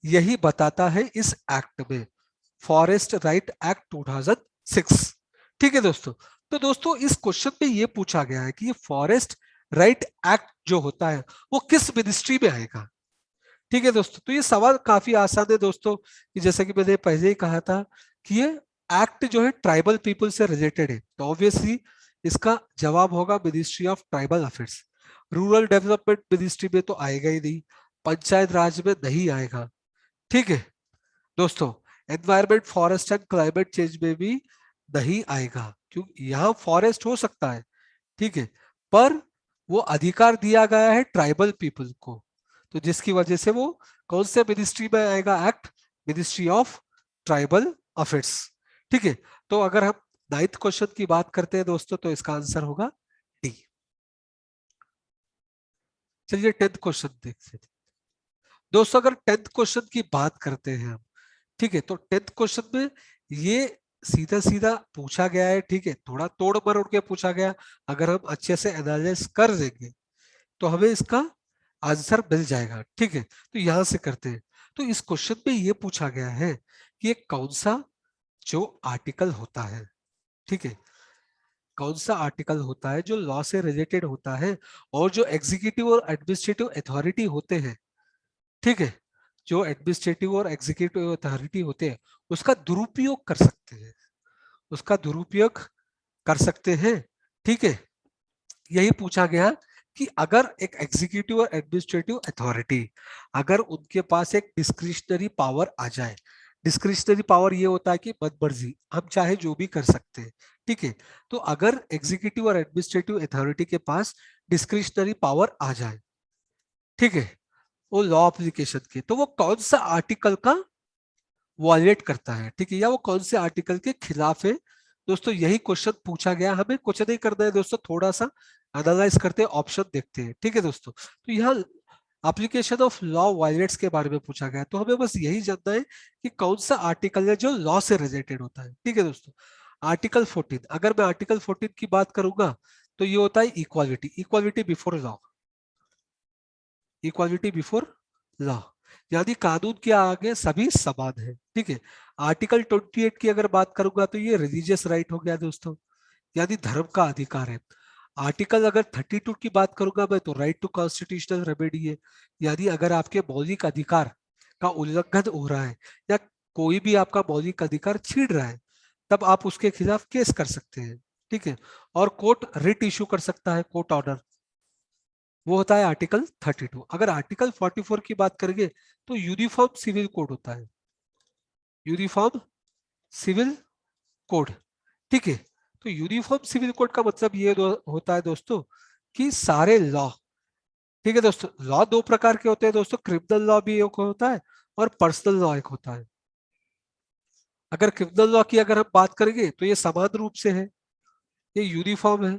यही बताता है इस एक्ट में, फॉरेस्ट राइट एक्ट 2006। ठीक है दोस्तों, तो दोस्तों इस क्वेश्चन में ये पूछा गया है कि ये फॉरेस्ट राइट एक्ट जो होता है वो किस मिनिस्ट्री में आएगा। ठीक है दोस्तों, तो ये सवाल काफी आसान है दोस्तों, कि जैसे कि मैंने पहले ही कहा था कि ये एक्ट जो है ट्राइबल पीपल से रिलेटेड है, तो ऑब्वियसली इसका जवाब होगा ministry of tribal affairs. Rural development ministry में तो आएगा ही नहीं, पंचायत राज में नहीं आएगा। ठीक है दोस्तों, environment forest and climate change में भी नहीं आएगा, क्योंकि यहाँ फॉरेस्ट हो सकता है, ठीक है, पर वो अधिकार दिया गया है ट्राइबल पीपल को, तो जिसकी वजह से वो कौन से मिनिस्ट्री में आएगा act, ministry of tribal affairs. ठीक है, तो अगर हम 9th क्वेश्चन की बात करते हैं दोस्तों, तो इसका आंसर होगा डी। चलिए 10th क्वेश्चन देखते हैं दोस्तों। अगर 10th क्वेश्चन की बात करते हैं हम, ठीक है, तो 10th क्वेश्चन में ये सीधा सीधा पूछा गया है, ठीक है, थोड़ा तोड़ मरोड़ के पूछा गया, अगर हम अच्छे से एनालाइज कर देंगे तो हमें इसका आंसर मिल जाएगा। ठीक है, तो यहां से करते हैं। तो इस क्वेश्चन में ये पूछा गया है कि ये कौन सा जो आर्टिकल होता है, ठीक है, कौन सा आर्टिकल होता है जो लॉ से रिलेटेड होता है और जो एग्जीक्यूटिव और एडमिनिस्ट्रेटिव अथॉरिटी होते हैं, ठीक है, जो एडमिनिस्ट्रेटिव और एग्जीक्यूटिव अथॉरिटी होते हैं उसका दुरुपयोग कर सकते हैं, उसका दुरुपयोग कर सकते हैं। ठीक है, यही पूछा गया कि अगर एक एग्जीक्यूटिव और एडमिनिस्ट्रेटिव अथॉरिटी, अगर उनके पास एक डिस्क्रिशनरी पावर आ जाए, डिस्क्रिशनरी पावर ये होता है कि मनमर्जी हम चाहे जो भी कर सकते हैं। ठीक है, तो अगर एग्जीक्यूटिव और एडमिनिस्ट्रेटिव अथॉरिटी के पास डिस्क्रिशनरी पावर आ जाए, ठीक है, वो लॉ एप्लीकेशन के, तो वो कौन सा आर्टिकल का वॉयलेट करता है, ठीक है, या वो कौन से आर्टिकल के खिलाफ है। दोस्तों यही क्वेश्चन पूछा गया, हमें कुछ नहीं करना है दोस्तों, थोड़ा सा एनालाइज करते हैं, ऑप्शन देखते हैं। ठीक है दोस्तों, तो यहाँ एप्लीकेशन ऑफ लॉ वायलेट्स के बारे में पूछा गया है, तो हमें बस यही जानना है कि कौन सा आर्टिकल है जो लॉ से रिलेटेड होता है। ठीक है दोस्तों, आर्टिकल 14, अगर मैं आर्टिकल 14 की बात करूंगा तो ये होता है equality, equality before law, equality before law, यानी कानून के आगे सभी समान है। ठीक है, आर्टिकल 28 की अगर बात करूंगा तो ये रिलीजियस राइट हो गया दोस्तों, यानी धर्म का अधिकार है। आर्टिकल अगर 32 की बात करूंगा मैं, तो राइट टू कॉन्स्टिट्यूशनल रेमेडी है, यानी अगर आपके मौलिक अधिकार का उल्लंघन हो रहा है या कोई भी आपका मौलिक अधिकार छीन रहा है, तब आप उसके खिलाफ केस कर सकते हैं। ठीक है, और कोर्ट रिट इशू कर सकता है, कोर्ट ऑर्डर, वो होता है आर्टिकल 32। अगर आर्टिकल 44 की बात करेंगे तो यूनिफॉर्म सिविल कोड होता है, यूनिफॉर्म सिविल कोड। ठीक है, तो यूनिफॉर्म सिविल कोड का मतलब ये होता है दोस्तों कि सारे लॉ, ठीक है दोस्तों, लॉ दो प्रकार के होते हैं दोस्तों, क्रिमिनल लॉ भी एक होता है और पर्सनल लॉ एक होता है। अगर क्रिमिनल लॉ की अगर हम बात करेंगे तो ये समान रूप से है, ये यूनिफॉर्म है,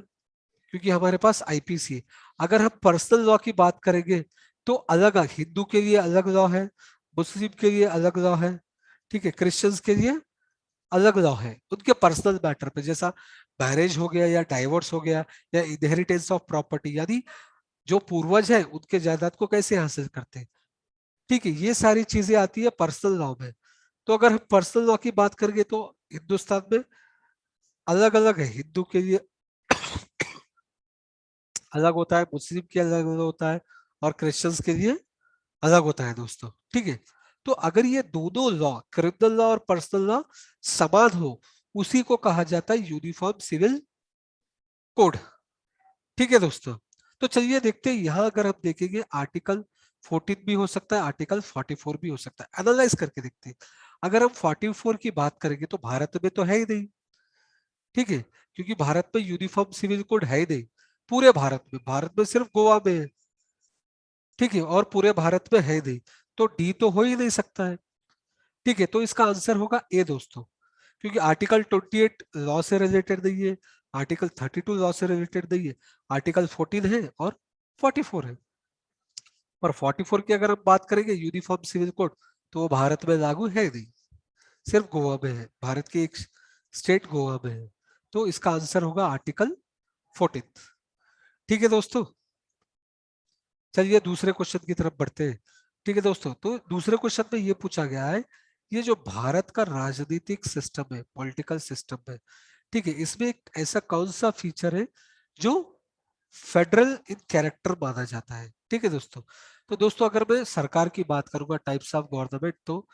क्योंकि हमारे पास आईपीसी है। अगर हम पर्सनल लॉ की बात करेंगे तो अलग, हिंदू के लिए अलग लॉ है, मुस्लिम के लिए अलग लॉ है, ठीक है, क्रिश्चियंस के लिए अलग लॉ है उनके पर्सनल मैटर पे, जैसा मैरिज हो गया या डाइवोर्स हो गया या इनहेरिटेंस ऑफ प्रॉपर्टी, यानी जो पूर्वज है उनके जायदाद को कैसे हासिल करते हैं। ठीक है, ये सारी चीजें आती है पर्सनल लॉ में। तो अगर हम पर्सनल लॉ की बात करेंगे तो हिंदुस्तान में अलग अलग है, हिंदू के लिए अलग होता है, मुस्लिम के अलग अलग होता है और क्रिश्चियंस के लिए अलग होता है दोस्तों। ठीक है, तो अगर ये दोनों लॉ, क्रिमिनल लॉ और पर्सनल लॉ समान हो, उसी को कहा जाता है यूनिफॉर्म सिविल कोड। ठीक है दोस्तों, तो चलिए देखते हैं, यहाँ अगर हम देखेंगे आर्टिकल 14 भी हो सकता है, आर्टिकल 44 भी हो सकता है, एनालाइज करके देखते हैं। अगर हम 44 की बात करेंगे तो भारत में तो है ही नहीं, ठीक है, क्योंकि भारत में यूनिफॉर्म सिविल कोड है ही नहीं, पूरे भारत में, भारत में सिर्फ गोवा में है। ठीक है, और पूरे भारत में है नहीं, तो डी तो हो ही नहीं सकता है। ठीक है, तो इसका आंसर होगा ए दोस्तों, क्योंकि आर्टिकल 28 लॉ से रिलेटेड नहीं है, आर्टिकल 32 लॉ से रिलेटेड नहीं है, आर्टिकल 14 है और 44 है। पर 44 की अगर हम बात करेंगे यूनिफॉर्म सिविल कोड, तो वो भारत में लागू है नहीं, सिर्फ गोवा में है, भारत की एक स्टेट गोवा में है। तो इसका आंसर होगा आर्टिकल 14। ठीक है दोस्तों, चलिए दूसरे क्वेश्चन की तरफ बढ़ते हैं। ठीक है दोस्तों, तो दूसरे क्वेश्चन में ये पूछा गया है, ये जो भारत का राजनीतिक सिस्टम है, पॉलिटिकल सिस्टम है, ठीक है, इसमें एक ऐसा कौन सा फीचर है जो फेडरल इन कैरेक्टर माना जाता है। ठीक है दोस्तों, तो दोस्तों अगर मैं सरकार की बात करूंगा, टाइप्स ऑफ गवर्नमेंट, तो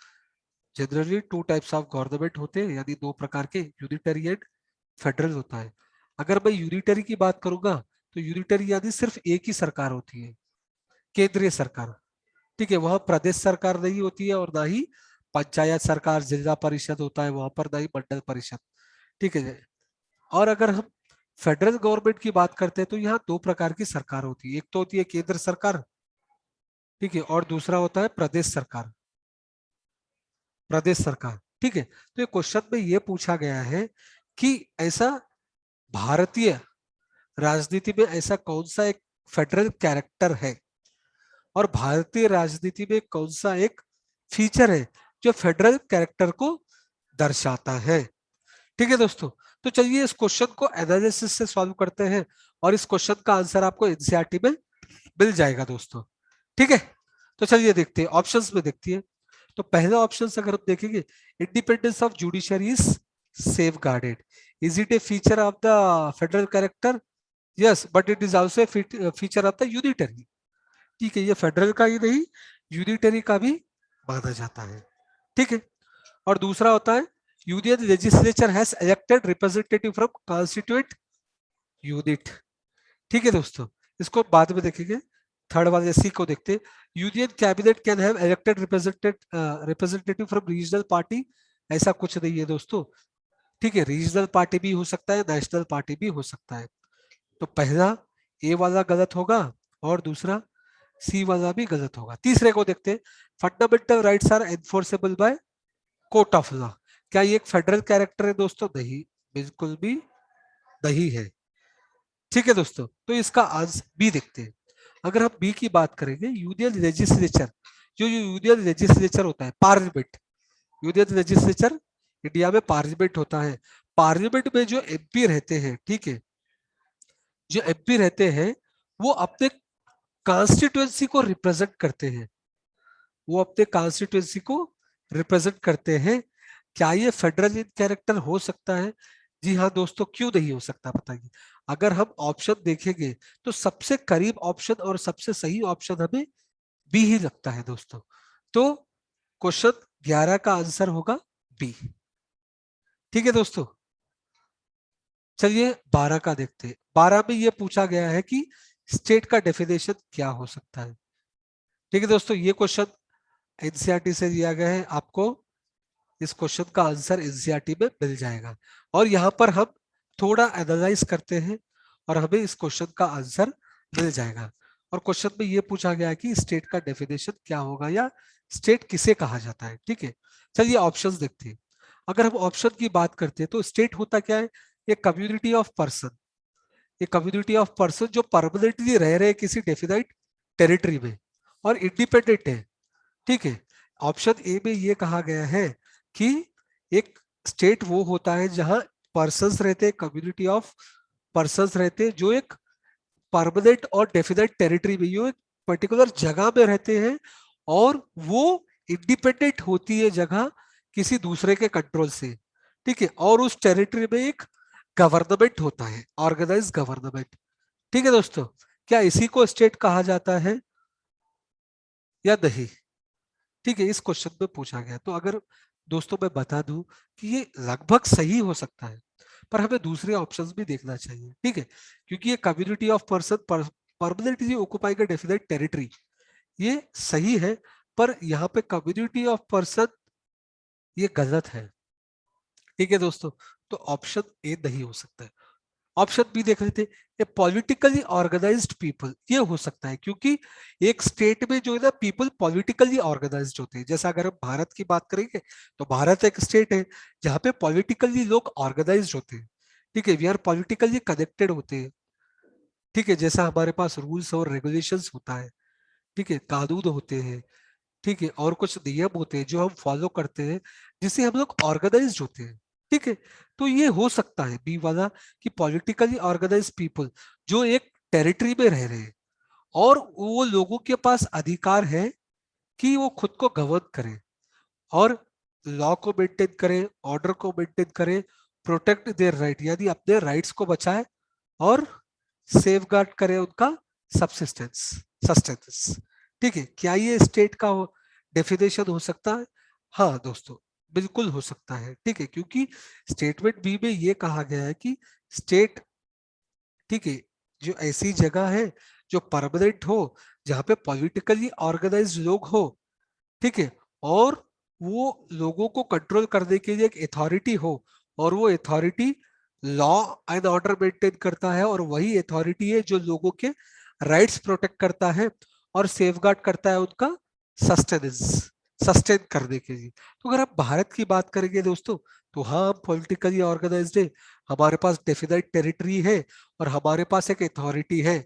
generally two types of government होते हैं, यानी दो प्रकार के, यूनिटरी एंड फेडरल होता है। अगर मैं यूनिटरी की बात करूंगा, तो यूनिटरी यानी सिर्फ एक ही सरकार होती है, केंद्रीय सरकार। ठीक है, वहां प्रदेश सरकार नहीं होती है, और ना ही पंचायत सरकार, जिला परिषद होता है वहां पर, ना ही मंडल परिषद। ठीक है, और अगर हम फेडरल गवर्नमेंट की बात करते हैं, तो यहाँ दो प्रकार की सरकार होती है, एक तो होती है केंद्र सरकार, ठीक है, और दूसरा होता है प्रदेश सरकार, प्रदेश सरकार। ठीक है, तो ये क्वेश्चन में ये पूछा गया है कि ऐसा भारतीय राजनीति में ऐसा कौन सा एक फेडरल कैरेक्टर है, और भारतीय राजनीति में कौन सा एक फीचर है जो फेडरल कैरेक्टर को दर्शाता है। ठीक है दोस्तों, तो चलिए इस क्वेश्चन को एनालिसिस से सॉल्व करते हैं, और इस क्वेश्चन का आंसर आपको एनसीईआरटी में मिल जाएगा दोस्तों। ठीक है, तो चलिए देखते हैं, ऑप्शंस में देखती है। तो पहला ऑप्शन अगर हम देखेंगे, independence of judiciary is safe guarded, is it A feature of the federal character? Yes, but it is also feature of the unitary. ठीक है, ये फेडरल का ही नहीं, यूनिटरी का भी माना जाता है। ठीक है, और दूसरा होता है, union legislature has elected representative from constituent unit. ठीक है दोस्तों, इसको बाद में देखेंगे। थर्ड वाले सी को देखते हैं, union cabinet can have elected representative from regional party. ऐसा कुछ नहीं है दोस्तों। ठीक है, रीजनल पार्टी भी हो सकता है, नेशनल पार्टी भी हो सकता है। तो पहला ए वाला गलत होगा, और दूसरा सी वाला भी गलत होगा। तीसरे को देखते हैं, fundamental rights are enforceable by court of law. क्या ये एक फेडरल कैरेक्टर है दोस्तों? नहीं, बिल्कुल भी नहीं है। ठीक है दोस्तों, तो इसका आंसर बी देखते हैं। अगर हम बी की बात करेंगे, यूनियन लेजिस्लेचर, जो यूनियन लेजिस्लेचर होता है, पार्लियामेंट, यूनियन लेजिस्लेचर इंडिया में पार्लियामेंट होता है। पार्लियामेंट में जो एमपी रहते हैं, ठीक है, जो एमपी रहते हैं, वो अपने कॉन्स्टिट्यूएंसी को रिप्रेजेंट करते हैं, वो अपने कॉन्स्टिट्यूएंसी को रिप्रेजेंट करते हैं। क्या ये फेडरल इन कैरेक्टर हो सकता है? जी हाँ दोस्तों, क्यों नहीं हो सकता बताइए। अगर हम ऑप्शन देखेंगे, तो सबसे करीब ऑप्शन और सबसे सही ऑप्शन हमें बी ही लगता है दोस्तों। तो क्वेश्चन 11 का आंसर होगा बी। ठीक है दोस्तों, चलिए 12 का देखते हैं। 12 में यह पूछा गया है कि स्टेट का डेफिनेशन क्या हो सकता है। ठीक है दोस्तों, ये क्वेश्चन एनसीईआरटी से दिया गया है, आपको इस क्वेश्चन का आंसर एनसीईआरटी में मिल जाएगा। और यहाँ पर हम थोड़ा एनालाइज करते हैं, और हमें इस क्वेश्चन का आंसर मिल जाएगा। और क्वेश्चन में ये पूछा गया कि स्टेट का डेफिनेशन क्या होगा, या स्टेट किसे कहा जाता है। ठीक है, चलिए ऑप्शंस देखते हैं। अगर हम ऑप्शन की बात करते हैं, तो स्टेट होता क्या है? ये कम्युनिटी ऑफ पर्सन, ये कम्युनिटी ऑफ पर्सन जो परमानेंटली रह रहे हैं किसी डेफिनाइट टेरिटरी में, और इंडिपेंडेंट है। ठीक है, ऑप्शन ए में ये कहा गया है कि एक स्टेट वो होता है जहां पर्सन्स रहते हैं, कम्युनिटी ऑफ पर्सन्स रहते हैं, जो एक परमानेंट और डेफिनेट टेरिटरी में, यो एक पर्टिकुलर जगह में रहते हैं, और वो इंडिपेंडेंट होती है जगह किसी दूसरे के कंट्रोल से। ठीक है, और उस टेरिटरी में एक गवर्नमेंट होता है, ऑर्गेनाइज गवर्नमेंट। ठीक है दोस्तों, क्या इसी को स्टेट कहा जाता है या नहीं? ठीक है, इस क्वेश्चन में पूछा गया। तो अगर दोस्तों मैं बता दूं कि ये लगभग सही हो सकता है, पर हमें दूसरे ऑप्शंस भी देखना चाहिए। ठीक है, क्योंकि ये community of person permanently occupying definite territory, ये सही है, पर यहाँ पे कम्युनिटी ऑफ पर्सन ये गलत है। ठीक है दोस्तों, तो ऑप्शन ए नहीं हो सकता है। ऑप्शन बी देख लेते, ए पॉलिटिकली ऑर्गेनाइज्ड पीपल, ये हो सकता है क्योंकि एक स्टेट में जो है ना पीपल पॉलिटिकली ऑर्गेनाइज्ड होते हैं। जैसा अगर हम भारत की बात करेंगे तो भारत एक स्टेट है जहाँ पे पॉलिटिकली लोग ऑर्गेनाइज्ड होते हैं, ठीक है, वी आर पॉलिटिकली कनेक्टेड होते हैं, ठीक है, जैसा हमारे पास रूल्स और रेगुलेशंस होता है, ठीक है, कानून होते हैं, ठीक है, और कुछ नियम होते हैं जो हम फॉलो करते हैं, जिससे हम लोग ऑर्गेनाइज्ड होते हैं, ठीक है। तो ये हो सकता है बी वाला कि पॉलिटिकली ऑर्गेनाइज पीपल जो एक टेरिटरी में रह रहे हैं और वो लोगों के पास अधिकार है कि वो खुद को गवर्न करें और लॉ को मेंटेन करें, ऑर्डर को मेंटेन करें, प्रोटेक्ट देयर राइट, यानी अपने राइट्स को बचाए और सेफगार्ड करें उनका सबसिस्टेंस, सस्टेनेंस, ठीक है। क्या ये स्टेट का डेफिनेशन हो सकता है? हाँ दोस्तों, बिल्कुल हो सकता है, ठीक है, क्योंकि स्टेटमेंट बी में ये कहा गया है कि स्टेट, ठीक है, जो ऐसी जगह है जो परमानेंट हो, जहां पे पॉलिटिकली ऑर्गेनाइज लोग हो, ठीक है, और वो लोगों को कंट्रोल करने के लिए एक अथॉरिटी हो, और वो authority law and order maintain करता है, और वही अथॉरिटी है जो लोगों के राइट्स प्रोटेक्ट करता है और सेफगार्ड करता है उनका सस्टेनेंस, सस्टेन करने के लिए। तो अगर आप भारत की बात करेंगे दोस्तों, तो हाँ, हम पॉलिटिकली ऑर्गेनाइज्ड है, हमारे पास डेफिनेट टेरिटरी है और हमारे पास एक अथॉरिटी है।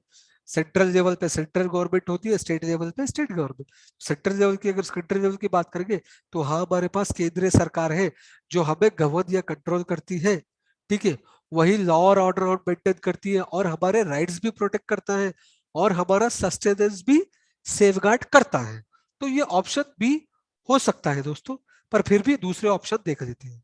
सेंट्रल लेवल पे सेंट्रल गवर्नमेंट होती है, स्टेट लेवल पे स्टेट गवर्नमेंट। सेंट्रल लेवल की, अगर सेंट्रल लेवल की बात करेंगे तो हाँ, हमारे पास केंद्रीय सरकार है जो हमें गवर्न या कंट्रोल करती है, ठीक है, वही लॉ और ऑर्डर और मेंटेन करती है और हमारे राइट्स भी प्रोटेक्ट करता है और हमारा सस्टेनेंस भी सेफगार्ड करता है। तो ये ऑप्शन बी हो सकता है दोस्तों, पर फिर भी दूसरे ऑप्शन देख लेते हैं,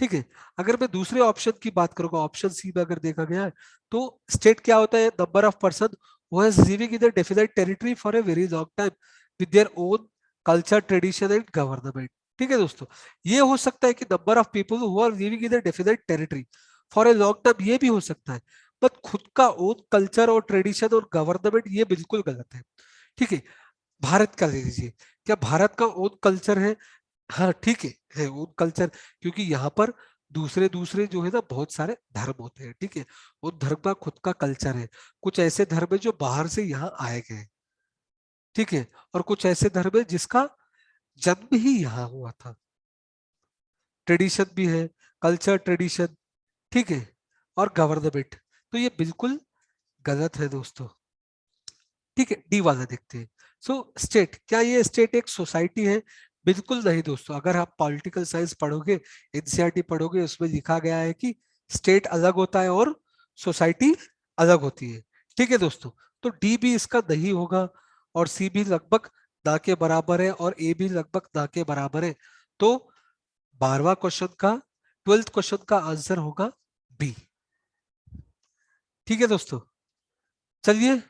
ठीक है। अगर मैं दूसरे ऑप्शन की बात करूंगा, ऑप्शन सी में अगर देखा गया है तो स्टेट क्या होता है? Number of person who has living in a definite territory for a very long time with their own culture, tradition and government, ठीक है दोस्तों। ये हो सकता है कि number of people who are living in a definite territory for a long time, ये भी हो सकता है, बट खुद का ओन कल्चर और ट्रेडिशन और गवर्नमेंट ये बिल्कुल गलत है, ठीक है। भारत का ले लीजिए, क्या भारत का ओन कल्चर है? हाँ ठीक है ओन कल्चर, क्योंकि यहाँ पर दूसरे दूसरे जो है ना बहुत सारे धर्म होते हैं, ठीक है, उन धर्म का खुद का कल्चर है। कुछ ऐसे धर्म है जो बाहर से यहाँ आए गए, ठीक है, और कुछ ऐसे धर्म है जिसका जन्म ही यहाँ हुआ था। ट्रेडिशन भी है, कल्चर, ट्रेडिशन, ठीक है, और गवर्नमेंट, तो ये बिल्कुल गलत है दोस्तों, ठीक है। डी वाला देखते हैं। सो स्टेट, क्या ये स्टेट एक सोसाइटी है? बिल्कुल नहीं दोस्तों। अगर आप पॉलिटिकल साइंस पढ़ोगे, एनसीईआरटी पढ़ोगे, उसमें लिखा गया है कि स्टेट अलग होता है और सोसाइटी अलग होती है, ठीक है दोस्तों। तो डी भी इसका नहीं होगा और सी भी लगभग ना के बराबर है और ए भी लगभग ना के बराबर है। तो 12वां क्वेश्चन का, 12th क्वेश्चन का आंसर होगा बी, ठीक है दोस्तों। चलिए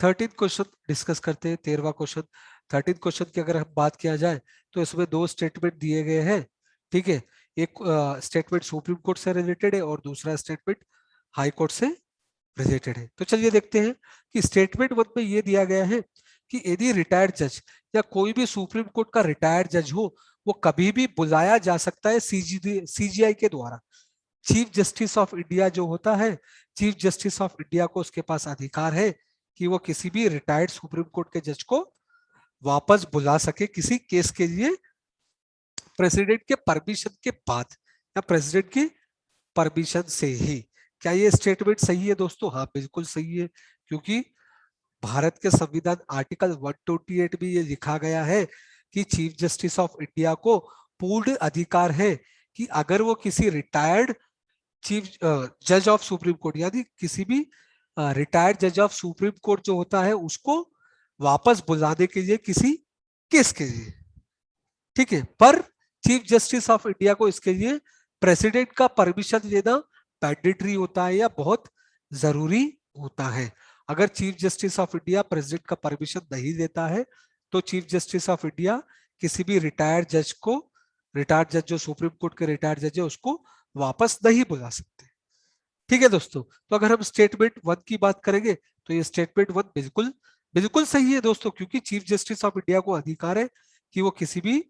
13 क्वेश्चन डिस्कस करते हैं। 13वां क्वेश्चन, 13 क्वेश्चन की अगर हम बात किया जाए तो इसमें दो स्टेटमेंट दिए गए हैं, ठीक है। एक स्टेटमेंट सुप्रीम कोर्ट से रिलेटेड है और दूसरा स्टेटमेंट हाई कोर्ट से रिलेटेड है। तो चलिए देखते हैं कि स्टेटमेंट वन में ये दिया गया है कि यदि रिटायर्ड जज या कोई भी सुप्रीम कोर्ट का रिटायर्ड जज हो, वो कभी भी बुलाया जा सकता है सीजीआई के द्वारा। चीफ जस्टिस ऑफ इंडिया जो होता है, चीफ जस्टिस ऑफ इंडिया को उसके पास अधिकार है कि वो किसी भी रिटायर्ड सुप्रीम कोर्ट के जज को वापस बुला सके किसी केस के लिए, प्रेसिडेंट के परमिशन के बाद या प्रेसिडेंट की परमिशन से ही। क्या ये स्टेटमेंट सही है दोस्तों? हाँ बिल्कुल सही है, क्योंकि भारत के संविधान आर्टिकल 128 में ये लिखा गया है कि चीफ जस्टिस ऑफ इंडिया को पूर्ण अधिकार है कि अगर वो किसी रिटायर्ड चीफ जज ऑफ सुप्रीम कोर्ट, यानी किसी भी रिटायर्ड जज ऑफ सुप्रीम कोर्ट जो होता है उसको वापस बुलाने के लिए किसी केस के लिए, ठीक है, पर चीफ जस्टिस ऑफ इंडिया को इसके लिए प्रेसिडेंट का परमिशन लेना मैंडेटरी होता है या बहुत जरूरी होता है। अगर chief justice of India president का परमिशन नहीं देता है तो चीफ जस्टिस ऑफ इंडिया किसी भी रिटायर्ड जज को, रिटायर्ड जज जो सुप्रीम कोर्ट के रिटायर्ड जज है, उसको वापस नहीं बुला सकते, ठीक है दोस्तों। तो अगर हम स्टेटमेंट वन की बात करेंगे तो ये स्टेटमेंट वन बिल्कुल बिल्कुल सही है दोस्तों, क्योंकि चीफ जस्टिस ऑफ इंडिया को अधिकार है कि वो किसी भी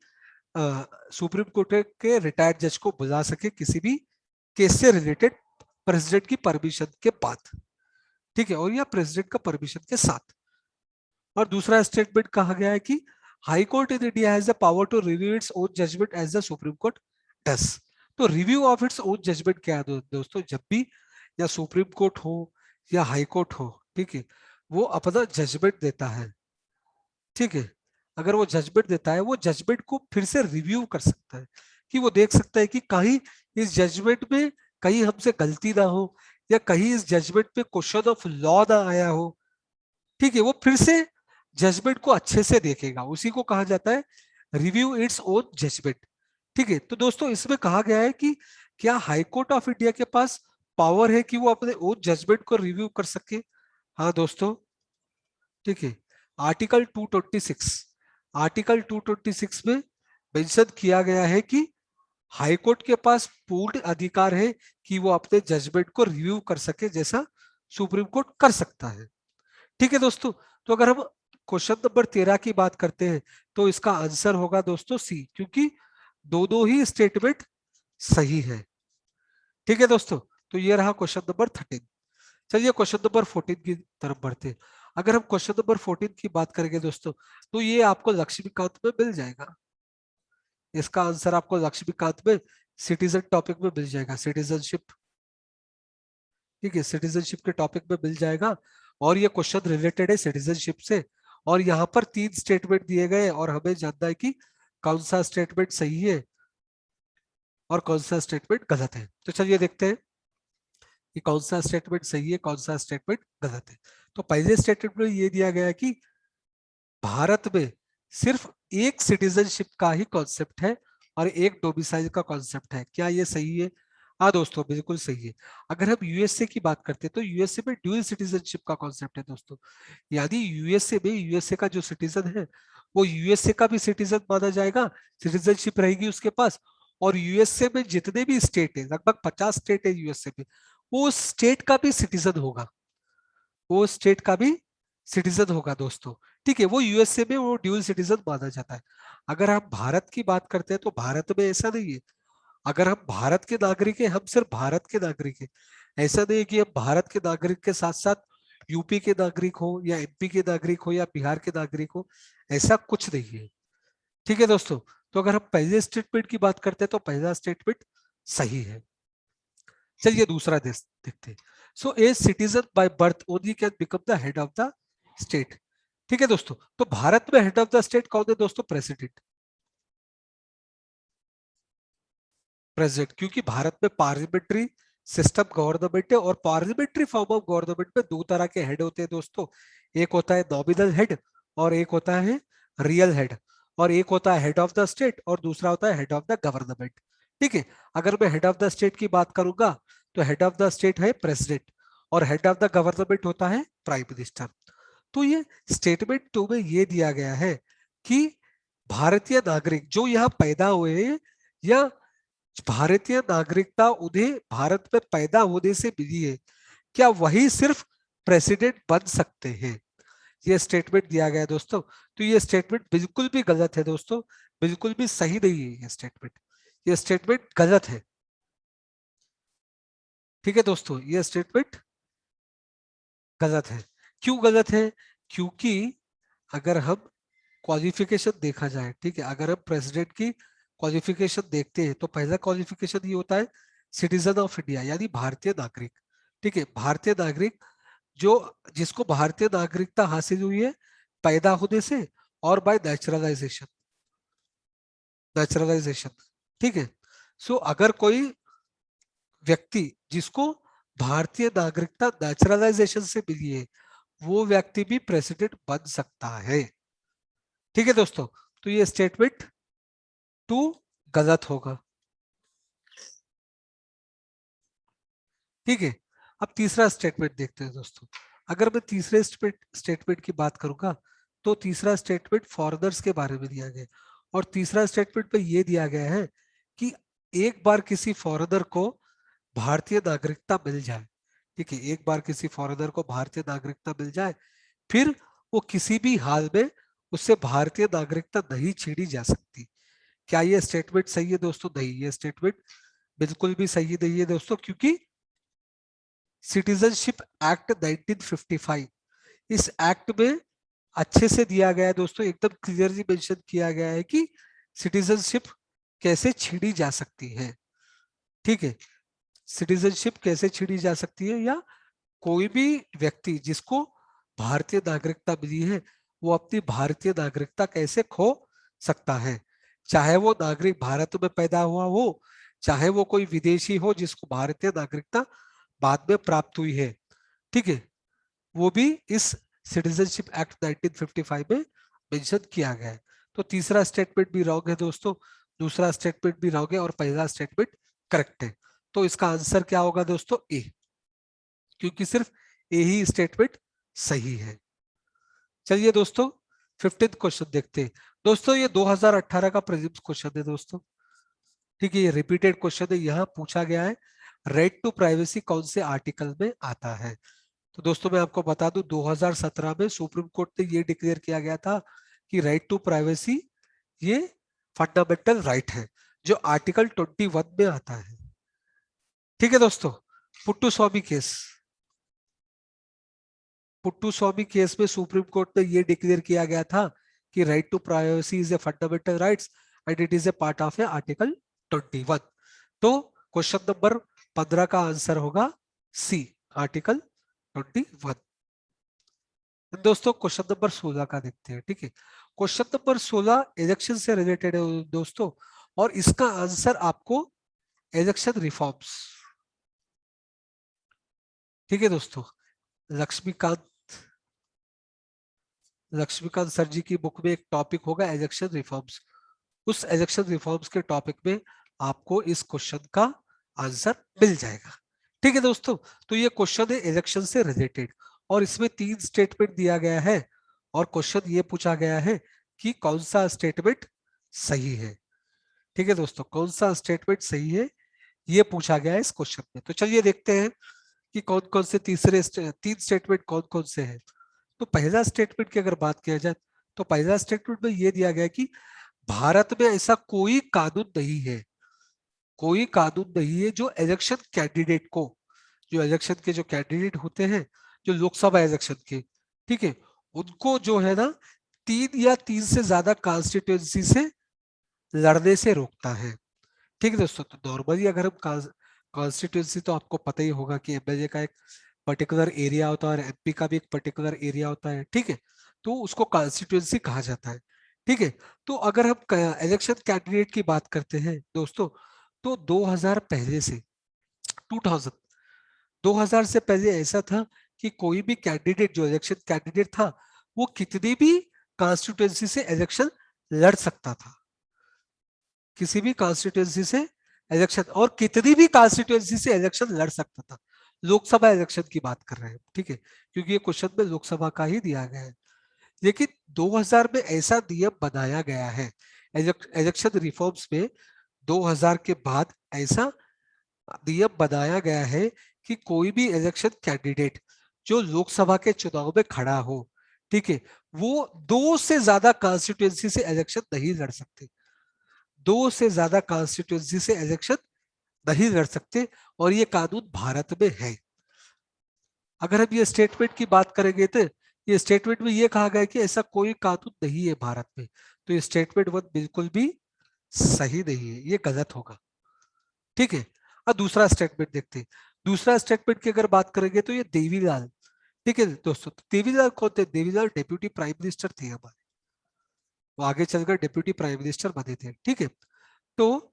सुप्रीम कोर्ट के रिटायर्ड जज को बुला सके किसी भी केस से रिलेटेड प्रेसिडेंट की परमिशन के बाद, ठीक है, और या प्रेसिडेंट का परमिशन के साथ। और दूसरा स्टेटमेंट कहा गया है कि high court in India has the power to review its own judgement as the supreme court does. तो review of its own judgement क्या है दोस्तों, जब भी या सुप्रीम कोर्ट हो या हाई कोर्ट हो, ठीक है, वो अपना जजमेंट देता है, ठीक है, अगर वो जजमेंट देता है, वो जजमेंट को फिर से रिव्यू कर सकता है, कि वो देख सकता है कि कहीं इस जजमेंट में कहीं हमसे गलती ना हो, या कहीं इस जजमेंट पे क्वेश्चन ऑफ लॉ ना आया हो, ठीक है, वो फिर से जजमेंट को अच्छे से देखेगा, उसी को कहा जाता है रिव्यू इट्स ओन जजमेंट। ठीक है, तो दोस्तों इसमें कहा गया है कि क्या हाई कोर्ट ऑफ इंडिया के पास पावर है कि वो अपने ओन जजमेंट को रिव्यू कर सके? हाँ दोस्तों, ठीक है, आर्टिकल 226, आर्टिकल 226 में मेंशन किया गया है कि हाई कोर्ट के पास पूर्ण अधिकार है कि वो अपने जजमेंट को रिव्यू कर सके, जैसा सुप्रीम कोर्ट कर सकता है। ठीक है दोस्तों, तो अगर हम क्वेश्चन नंबर 13 की बात करते हैं तो इसका आंसर होगा दोस्तों सी, क्योंकि दो ही स्टेटमेंट सही है। ठीक है दोस्तों, तो ये रहा क्वेश्चन नंबर 13। चलिए क्वेश्चन नंबर 14 की तरफ बढ़ते हैं। अगर हम क्वेश्चन नंबर 14 की बात करेंगे दोस्तों, तो ये आपको लक्ष्मीकांत में मिल जाएगा, इसका आंसर आपको लक्ष्मीकांत में सिटीजन टॉपिक में मिल जाएगा, सिटीजनशिप, ठीक है, सिटीजनशिप के टॉपिक में मिल जाएगा। और ये क्वेश्चन रिलेटेड है सिटीजनशिप से, और यहाँ पर 3 स्टेटमेंट दिए गए और हमें जानना है कि कौन सा स्टेटमेंट सही है और कौन सा स्टेटमेंट गलत है। तो चलिए देखते हैं कि कौन सा स्टेटमेंट सही है, कौन सा स्टेटमेंट गलत है। तो पहले स्टेटमेंट में ये दिया गया है कि भारत में सिर्फ एक सिटीजनशिप का ही कॉन्सेप्ट है और एक डोमिसाइल का कॉन्सेप्ट है। क्या ये सही है? हाँ दोस्तों, बिल्कुल सही है। अगर हम यूएसए की बात करते हैं तो यूएसए में ड्यूअल सिटीजनशिप का कॉन्सेप्ट है दोस्तों, यानी यूएसए में यूएसए का जो सिटीजन है वो यूएसए का भी सिटीजन माना जाएगा, सिटीजनशिप रहेगी उसके पास। और यूएसए में जितने भी स्टेट है, लगभग 50 स्टेट है यूएसए में, वो स्टेट का भी सिटीजन होगा, वो स्टेट का भी सिटीजन होगा दोस्तों। ठीक है, वो यूएसए में वो ड्यूल सिटीजन माना जाता है। अगर हम भारत की बात करते हैं तो भारत में ऐसा नहीं है। अगर हम भारत के नागरिक हैं, हम सिर्फ भारत के नागरिक हैं, ऐसा नहीं है कि हम भारत के नागरिक के साथ साथ यूपी के नागरिक हो या एमपी के नागरिक हो या बिहार के नागरिक हो, ऐसा कुछ नहीं है। ठीक है दोस्तों, तो अगर हम पहले स्टेटमेंट की बात करते हैं तो पहला स्टेटमेंट सही है। चलिए दूसरा देखते हैं। So a citizen by birth only can become the head of the state. ठीक है दोस्तों, तो भारत में हेड ऑफ द स्टेट कौन है दोस्तों? प्रेसिडेंट, प्रेसिडेंट, क्योंकि भारत में पार्लियामेंट्री सिस्टम गवर्नमेंट है, और पार्लियामेंट्री फॉर्म ऑफ गवर्नमेंट में दो तरह के हेड होते हैं दोस्तों, एक होता है नॉमिनल हेड और एक होता है रियल हेड, और एक होता है हेड ऑफ द स्टेट और दूसरा होता है हेड ऑफ द गवर्नमेंट। ठीक है, अगर मैं हेड ऑफ द स्टेट की बात करूंगा तो हेड ऑफ द स्टेट है प्रेसिडेंट और हेड ऑफ द गवर्नमेंट होता है प्राइम मिनिस्टर। तो ये स्टेटमेंट 2 में ये दिया गया है कि भारतीय नागरिक जो यहाँ पैदा हुए हैं या भारतीय नागरिकता उन्हें भारत में पैदा होने से मिली है, क्या वही सिर्फ प्रेसिडेंट बन सकते हैं? ये स्टेटमेंट दिया गया है दोस्तों। तो ये स्टेटमेंट बिल्कुल भी गलत है दोस्तों, बिल्कुल भी सही नहीं है ये स्टेटमेंट, ये स्टेटमेंट गलत है। ठीक है दोस्तों, ये स्टेटमेंट गलत है। क्यों गलत है? क्योंकि अगर हम क्वालिफिकेशन देखा जाए, ठीक है, अगर हम प्रेसिडेंट की क्वालिफिकेशन देखते हैं तो पहला क्वालिफिकेशन ये होता है सिटीजन ऑफ इंडिया, यानी भारतीय नागरिक। ठीक है, भारतीय नागरिक जो जिसको भारतीय नागरिकता हासिल हुई है पैदा होने से और बाय नेचुरलाइजेशन, नेचुरलाइजेशन। ठीक है, सो अगर कोई व्यक्ति जिसको भारतीय नागरिकता नेचुरलाइजेशन से मिली है, वो व्यक्ति भी प्रेसिडेंट बन सकता है। ठीक है दोस्तों, तो ये स्टेटमेंट 2 गलत होगा। ठीक है, अब तीसरा स्टेटमेंट देखते हैं दोस्तों। अगर मैं तीसरे स्टेटमेंट की बात करूंगा तो तीसरा स्टेटमेंट फॉरेनर्स के बारे में दिया गया है, और तीसरा स्टेटमेंट में यह दिया गया है कि एक बार किसी फॉरेनर को भारतीय नागरिकता मिल जाए, ठीक है, एक बार किसी फॉरेनर को भारतीय नागरिकता मिल जाए, फिर वो किसी भी हाल में उससे भारतीय नागरिकता नहीं छीनी जा सकती। क्या ये स्टेटमेंट सही है दोस्तों? नहीं, ये स्टेटमेंट बिल्कुल भी सही नहीं है दोस्तों, क्योंकि सिटीजनशिप एक्ट 1955, इस एक्ट में अच्छे से दिया गया है दोस्तों, एकदम क्लियरली मेंशन किया गया है कि सिटीजनशिप कैसे छीनी जा सकती है। ठीक है, सिटीजनशिप कैसे छीनी जा सकती है, या कोई भी व्यक्ति जिसको भारतीय नागरिकता मिली है वो अपनी भारतीय नागरिकता कैसे खो सकता है, चाहे वो नागरिक भारत में पैदा हुआ हो, चाहे वो कोई विदेशी हो जिसको भारतीय नागरिकता बाद में प्राप्त हुई है। ठीक है, वो भी इस सिटीजनशिप एक्ट 1955 में मेंशन किया गया है। तो तीसरा स्टेटमेंट भी रॉन्ग है दोस्तों, दूसरा स्टेटमेंट भी रॉन्ग है और पहला स्टेटमेंट करेक्ट है। तो इसका आंसर क्या होगा दोस्तों? ए, क्योंकि सिर्फ ए ही स्टेटमेंट सही है। चलिए दोस्तों 15th क्वेश्चन देखते हैं। दोस्तों ये 2018 का प्रीलिम्स क्वेश्चन है दोस्तों। ठीक है, ये रिपीटेड क्वेश्चन है, यहाँ पूछा गया है राइट टू प्राइवेसी कौन से आर्टिकल में आता है। तो दोस्तों मैं आपको बता दूं 2017 में सुप्रीम कोर्ट ने ये डिक्लेयर किया गया था कि राइट टू प्राइवेसी ये फंडामेंटल राइट है, जो आर्टिकल 21 में आता है। ठीक है दोस्तों, Puttaswamy case, Puttaswamy case में सुप्रीम कोर्ट ने ये डिक्लेयर किया गया था कि right to privacy is a fundamental rights and it is a part of a article 21। तो क्वेश्चन नंबर 15 का आंसर होगा सी, आर्टिकल 21। दोस्तों क्वेश्चन नंबर 16 का देखते हैं। ठीक है, क्वेश्चन नंबर 16 इलेक्शन से रिलेटेड है दोस्तों, और इसका आंसर आपको इलेक्शन रिफॉर्म्स। ठीक है दोस्तों, लक्ष्मीकांत लक्ष्मीकांत सर जी की बुक में एक टॉपिक होगा इलेक्शन रिफॉर्म्स, उस इलेक्शन रिफॉर्म्स के टॉपिक में आपको इस क्वेश्चन का आंसर मिल जाएगा। ठीक है दोस्तों, तो ये क्वेश्चन है इलेक्शन से रिलेटेड, और इसमें 3 स्टेटमेंट दिया गया है, और क्वेश्चन ये पूछा गया है कि कौन सा स्टेटमेंट सही है। ठीक है दोस्तों, कौन सा स्टेटमेंट सही है ये पूछा गया है इस क्वेश्चन में। तो चलिए देखते हैं कि कौन कौन से 3 स्टेटमेंट कौन कौन से हैं। तो पहला स्टेटमेंट की अगर बात किया जाए तो पहला स्टेटमेंट में ये दिया गया कि भारत में ऐसा कोई कानून नहीं है, कोई कानून नहीं है जो इलेक्शन कैंडिडेट को, जो इलेक्शन के जो कैंडिडेट होते हैं, जो लोकसभा इलेक्शन के, ठीक है, उनको जो है ना 3 से ज्यादा कॉन्स्टिट्यूएंसी से लड़ने से रोकता है। ठीक है दोस्तों, तो नॉर्मली अगर हम कॉन्स्टिट्यूएंसी, तो आपको पता ही होगा कि एमएलए का एक पर्टिकुलर एरिया होता है और एमपी का भी एक पर्टिकुलर एरिया होता है। ठीक है, तो उसको कॉन्स्टिट्यूएंसी कहा जाता है। ठीक है, तो अगर हम इलेक्शन कैंडिडेट की बात करते हैं दोस्तों, तो 2000 पहले से 2000 2000 से पहले ऐसा था कि कोई भी कैंडिडेट जो इलेक्शन कैंडिडेट था वो कितनी भी कॉन्स्टिट्यूएंसी से इलेक्शन लड़ सकता था, किसी भी कॉन्स्टिट्यूएंसी से इलेक्शन, और कितनी भी कॉन्स्टिट्यूएंसी से इलेक्शन लड़ सकता था। लोकसभा इलेक्शन की बात कर रहे हैं, ठीक है, क्योंकि ये क्वेश्चन में लोकसभा का ही दिया गया है। लेकिन 2000 में ऐसा नियम बनाया गया है इलेक्शन रिफॉर्म्स में, 2000 के बाद ऐसा नियम बनाया गया है कि कोई भी इलेक्शन कैंडिडेट जो लोकसभा के चुनाव में खड़ा हो, ठीक है, वो 2 से ज्यादा कॉन्स्टिट्यूएंसी से इलेक्शन नहीं लड़ सकते, 2 से ज्यादा कॉन्स्टिट्यूएंसी से इलेक्शन नहीं लड़ सकते, और ये कानून भारत में है। अगर हम ये स्टेटमेंट की बात करेंगे तो ये स्टेटमेंट में ये कहा गया है कि ऐसा कोई कानून नहीं है भारत में, तो ये स्टेटमेंट 1 बिल्कुल भी सही नहीं है, ये गलत होगा। ठीक है, अब दूसरा स्टेटमेंट देखते हैं। दूसरा स्टेटमेंट की अगर बात करेंगे तो ये देवीलाल, ठीक है दोस्तों, देवीलाल कौन थे? देवीलाल डेप्यूटी प्राइम मिनिस्टर थे हमारे, वो आगे चलकर डेप्यूटी प्राइम मिनिस्टर बने थे। ठीक है, तो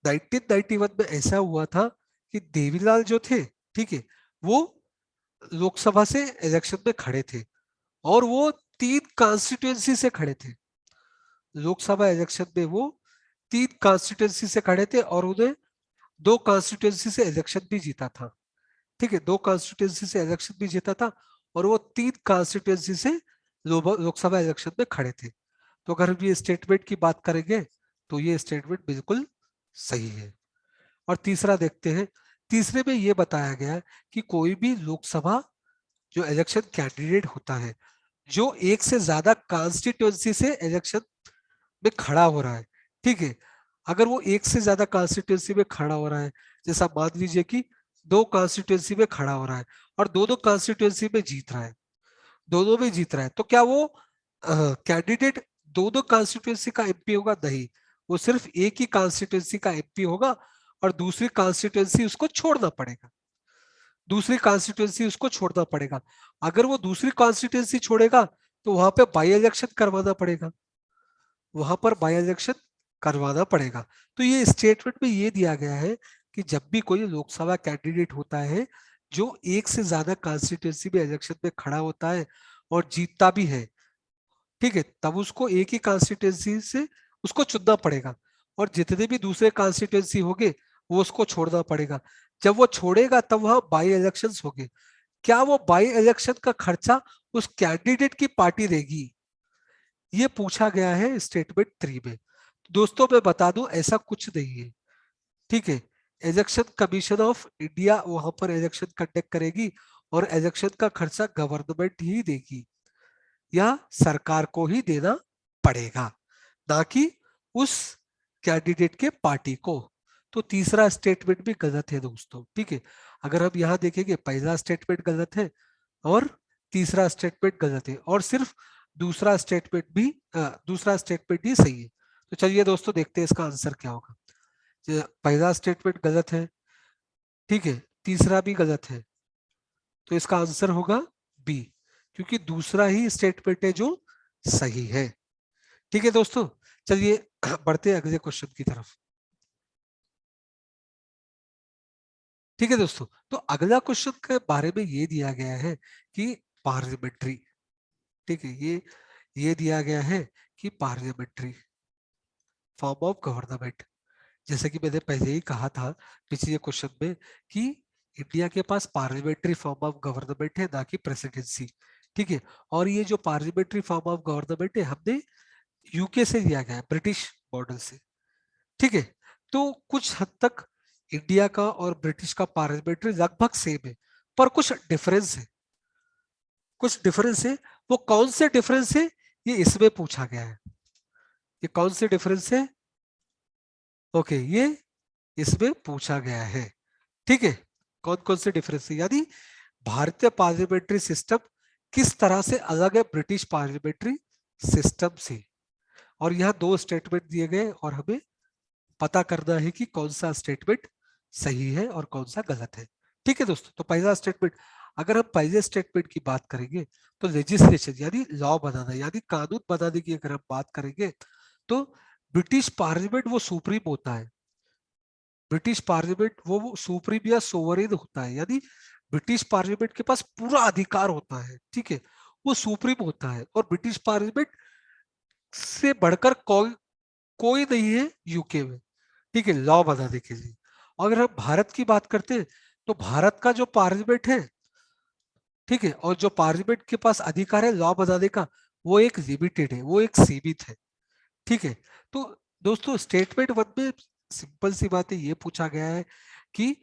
1991 में ऐसा हुआ था कि देवीलाल जो थे, ठीक है, वो लोकसभा से इलेक्शन में खड़े थे, और वो 3 कॉन्स्टिट्यूएंसी से खड़े थे। लोकसभा इलेक्शन में वो 3 कॉन्स्टिट्यूएंसी से खड़े थे, और उन्हें 2 कॉन्स्टिट्यूएंसी से इलेक्शन भी जीता था। ठीक है, 2 कॉन्स्टिट्यूएंसी से इलेक्शन भी जीता था, और वो 3 कॉन्स्टिट्यूएंसी से लोकसभा इलेक्शन में खड़े थे। तो अगर हम ये स्टेटमेंट की बात करेंगे तो ये स्टेटमेंट बिल्कुल सही है। और तीसरा देखते हैं, तीसरे में ये बताया गया है कि कोई भी लोकसभा जो इलेक्शन कैंडिडेट होता है जो 1 से ज्यादा कॉन्स्टिट्यूएंसी से इलेक्शन में खड़ा हो रहा है, ठीक है, अगर वो 1 से ज्यादा कॉन्स्टिट्यूएंसी में खड़ा हो रहा है, जैसा मान लीजिए कि दो कॉन्स्टिट्यूंसी में खड़ा हो रहा है और दोनों कॉन्स्टिट्यूंसी में जीत रहा है, दोनों में जीत रहा है, तो क्या वो कैंडिडेट दोनों कॉन्स्टिट्यूंसी का एमपी होगा? नहीं, वो सिर्फ एक ही कॉन्स्टिट्यूंसी का एमपी होगा और दूसरी कॉन्स्टिट्यूंसी उसको छोड़ना पड़ेगा, दूसरी कॉन्स्टिट्यूंसी उसको छोड़ना पड़ेगा। अगर वो दूसरी कॉन्स्टिट्यूंसी छोड़ेगा तो वहां पे बाई इलेक्शन करवाना पड़ेगा, वहां पर बाई इलेक्शन करवाना पड़ेगा। तो ये स्टेटमेंट में ये दिया गया है कि जब भी कोई लोकसभा कैंडिडेट होता है जो एक से ज्यादा कॉन्स्टिट्यूंसी में इलेक्शन में खड़ा होता है और जीतता भी है, ठीक है, तब उसको एक ही कॉन्स्टिट्यूंसी से उसको चुनना पड़ेगा और जितने भी दूसरे कॉन्स्टिट्यूंसी होंगे वो उसको छोड़ना पड़ेगा। जब वो छोड़ेगा तब वहां बाई इलेक्शंस होंगे। क्या वो बाई इलेक्शन का खर्चा उस कैंडिडेट की पार्टी देगी? ये पूछा गया है स्टेटमेंट 3 में। दोस्तों मैं बता दूं ऐसा कुछ नहीं है, ठीक है। इलेक्शन कमीशन ऑफ इंडिया वहां पर इलेक्शन कंडक्ट करेगी और इलेक्शन का खर्चा गवर्नमेंट ही देगी या सरकार को ही देना पड़ेगा, ना कि उस कैंडिडेट के पार्टी को। तो तीसरा स्टेटमेंट भी गलत है दोस्तों, ठीक है। अगर हम यहाँ देखेंगे पहला स्टेटमेंट गलत है और तीसरा स्टेटमेंट गलत है और सिर्फ दूसरा स्टेटमेंट ही सही है। तो चलिए दोस्तों देखते हैं इसका आंसर क्या होगा। पहला स्टेटमेंट गलत है, ठीक है, तीसरा भी गलत है, तो इसका आंसर होगा बी, क्योंकि दूसरा ही स्टेटमेंट है जो सही है। ठीक है दोस्तों, चलिए बढ़ते हैं अगले क्वेश्चन की तरफ। ठीक है दोस्तों, तो अगला क्वेश्चन के बारे में ये दिया गया है कि पार्लियामेंट्री, ठीक है, ये दिया गया है कि पार्लियामेंट्री फॉर्म ऑफ गवर्नमेंट, जैसे कि मैंने पहले ही कहा था पिछले क्वेश्चन में कि इंडिया के पास पार्लियामेंट्री फॉर्म ऑफ गवर्नमेंट है, ना कि प्रेसिडेंसी, ठीक है। और ये जो पार्लियामेंट्री फॉर्म ऑफ गवर्नमेंट है हमने यूके से लिया गया है, ब्रिटिश मॉडल से, ठीक है। तो कुछ हद तक इंडिया का और ब्रिटिश का पार्लियामेंट्री लगभग सेम है, पर कुछ डिफरेंस है, कुछ डिफरेंस है। वो कौन से डिफरेंस है ये इसमें पूछा गया है। ये कौन से डिफरेंस है? ओके, ये इसमें पूछा गया है, ठीक है। कौन कौन से डिफरेंस है, यानी भारतीय पार्लियामेंट्री सिस्टम किस तरह से अलग है ब्रिटिश पार्लियामेंट्री सिस्टम से। और यहाँ दो स्टेटमेंट दिए गए और हमें पता करना है कि कौन सा स्टेटमेंट सही है और कौन सा गलत है। ठीक है दोस्तों, तो पहला स्टेटमेंट, अगर हम पहले स्टेटमेंट की बात करेंगे तो लेजिस्लेशन यानी लॉ बनाना यानी कानून बनाने की अगर हम बात करेंगे तो ब्रिटिश पार्लियामेंट वो सुप्रीम होता है, ब्रिटिश पार्लियामेंट वो सुप्रीम या सोवरेन होता है, यानी ब्रिटिश पार्लियामेंट के पास पूरा अधिकार होता है, ठीक है, वो सुप्रीम होता है। और ब्रिटिश पार्लियामेंट से बढ़कर कोई नहीं है यूके में, ठीक है, लॉ बनाने के लिए। अगर हम भारत की बात करते हैं तो भारत का जो पार्लियामेंट है, ठीक है, और जो पार्लियामेंट के पास अधिकार है लॉ बनाने का, वो एक लिमिटेड है, वो एक सीमित है, ठीक है। तो दोस्तों स्टेटमेंट वन में सिंपल सी बात है, ये पूछा गया है कि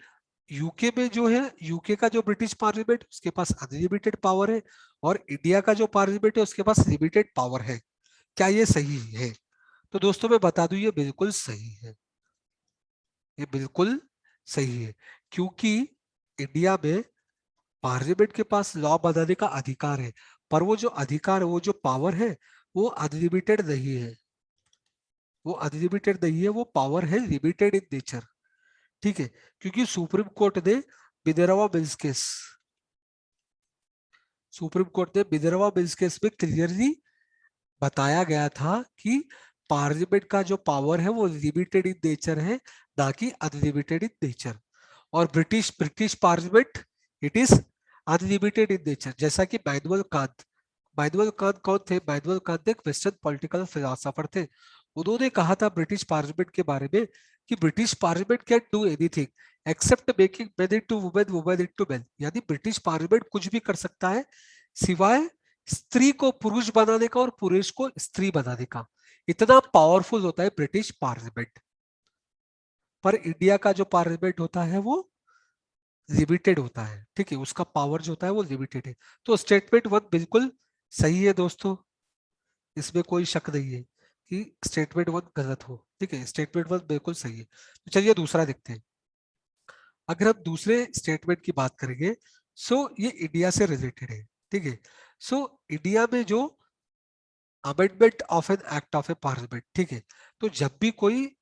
यूके में जो है, यूके का जो ब्रिटिश पार्लियामेंट उसके पास अनलिमिटेड पावर है और इंडिया का जो पार्लियामेंट है उसके पास लिमिटेड पावर है। क्या ये सही है? तो दोस्तों मैं बता दूं ये बिल्कुल सही है, ये बिल्कुल सही है, क्योंकि इंडिया में पार्लियामेंट के पास लॉ बनाने का अधिकार है, पर वो जो अधिकार है, वो जो पावर है, वो अनलिमिटेड नहीं है, वो अनलिमिटेड नहीं है, वो पावर है लिमिटेड इन नेचर, ठीक है। क्योंकि सुप्रीम कोर्ट ने बिदेरवा मिल्स केस, सुप्रीम कोर्ट ने बिदेरवा मिल्स केस में क्लियरली बताया गया था कि पार्लियामेंट का जो पावर है वो लिमिटेड इन नेचर है, ना कि अनलिमिटेड इन नेचर। और British British parliament it is unlimited in nature, जैसा कि मैनुअल कांत, मैनुअल कांत कौन थे? मैनुअल कांत एक वेस्टर्न पॉलिटिकल फिलोसोफर थे। उन्होंने कहा था ब्रिटिश पार्लियामेंट के बारे में कि British parliament can do anything accept making main into women, women into main, यानी ब्रिटिश पार्लियामेंट कुछ भी कर सकता है सिवाय स्त्री को पुरुष बनाने का और पुरुष को स्त्री बनाने का। इतना पावरफुल होता है ब्रिटिश पार्लियामेंट। पर इंडिया का जो पार्लियामेंट होता है वो लिमिटेड होता है, ठीक है, उसका पावर जो होता है वो लिमिटेड है। तो स्टेटमेंट वन बिल्कुल सही है दोस्तों, इसमें कोई शक नहीं है कि स्टेटमेंट वन गलत हो, ठीक है, स्टेटमेंट वन बिल्कुल सही है। तो चलिए दूसरा देखते हैं। अगर हम दूसरे स्टेटमेंट की बात करेंगे, सो ये इंडिया से रिलेटेड है, ठीक है। सो इंडिया में जो amendment of an act of A parliament, ठीक है, तो जब भी कोई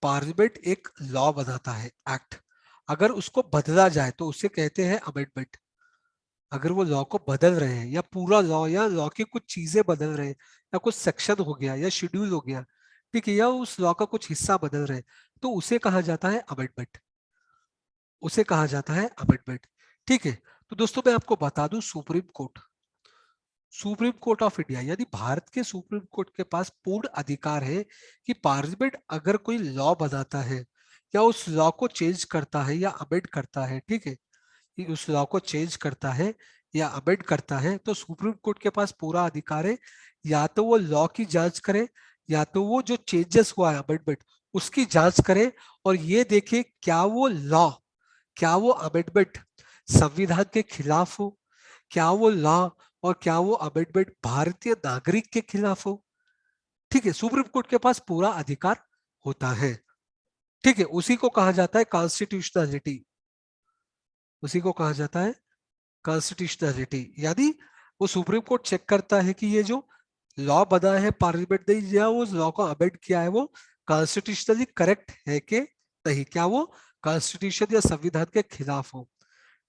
पार्लियामेंट एक लॉ बनाता है, एक्ट, अगर उसको बदला जाए तो उसे कहते हैं अमेंडमेंट। अगर वो लॉ को बदल रहे हैं या पूरा लॉ या लॉ की कुछ चीजें बदल रहे हैं या कुछ सेक्शन हो गया या शेड्यूल हो गया, ठीक है, या उस लॉ का कुछ हिस्सा बदल रहे हैं, तो उसे कहा जाता है अमेंडमेंट। उसे कहा जाता है अमेंडमेंट, ठीक है। तो दोस्तों मैं आपको बता दूं, सुप्रीम कोर्ट ऑफ इंडिया यानी भारत के सुप्रीम कोर्ट के पास पूर्ण अधिकार है कि पार्लियामेंट अगर कोई लॉ बनाता है या उस लॉ को चेंज करता है या अमेंड करता है, ठीक है, कि उस लॉ को चेंज करता है या अमेंड करता है, तो सुप्रीम कोर्ट के पास पूरा अधिकार है या तो वो लॉ की जांच करे या तो वो जो चेंजेस हुआ है अमेंडमेंट उसकी जांच करे और ये देखे क्या वो लॉ, क्या वो अमेंडमेंट संविधान के खिलाफ हो, क्या वो लॉ और क्या वो अमेंडमेंट भारतीय नागरिक के खिलाफ हो, ठीक है। सुप्रीम कोर्ट के पास पूरा अधिकार होता है, ठीक है। उसी को कहा जाता है कॉन्स्टिट्यूशनलिटी, उसी को कहा जाता है कॉन्स्टिट्यूशनलिटी। यानी वो सुप्रीम कोर्ट चेक करता है कि ये जो लॉ बना है पार्लियामेंट ने या वो लॉ को अमेंड किया है वो कॉन्स्टिट्यूशनली करेक्ट है कि नहीं, क्या वो कॉन्स्टिट्यूशन या संविधान के खिलाफ हो,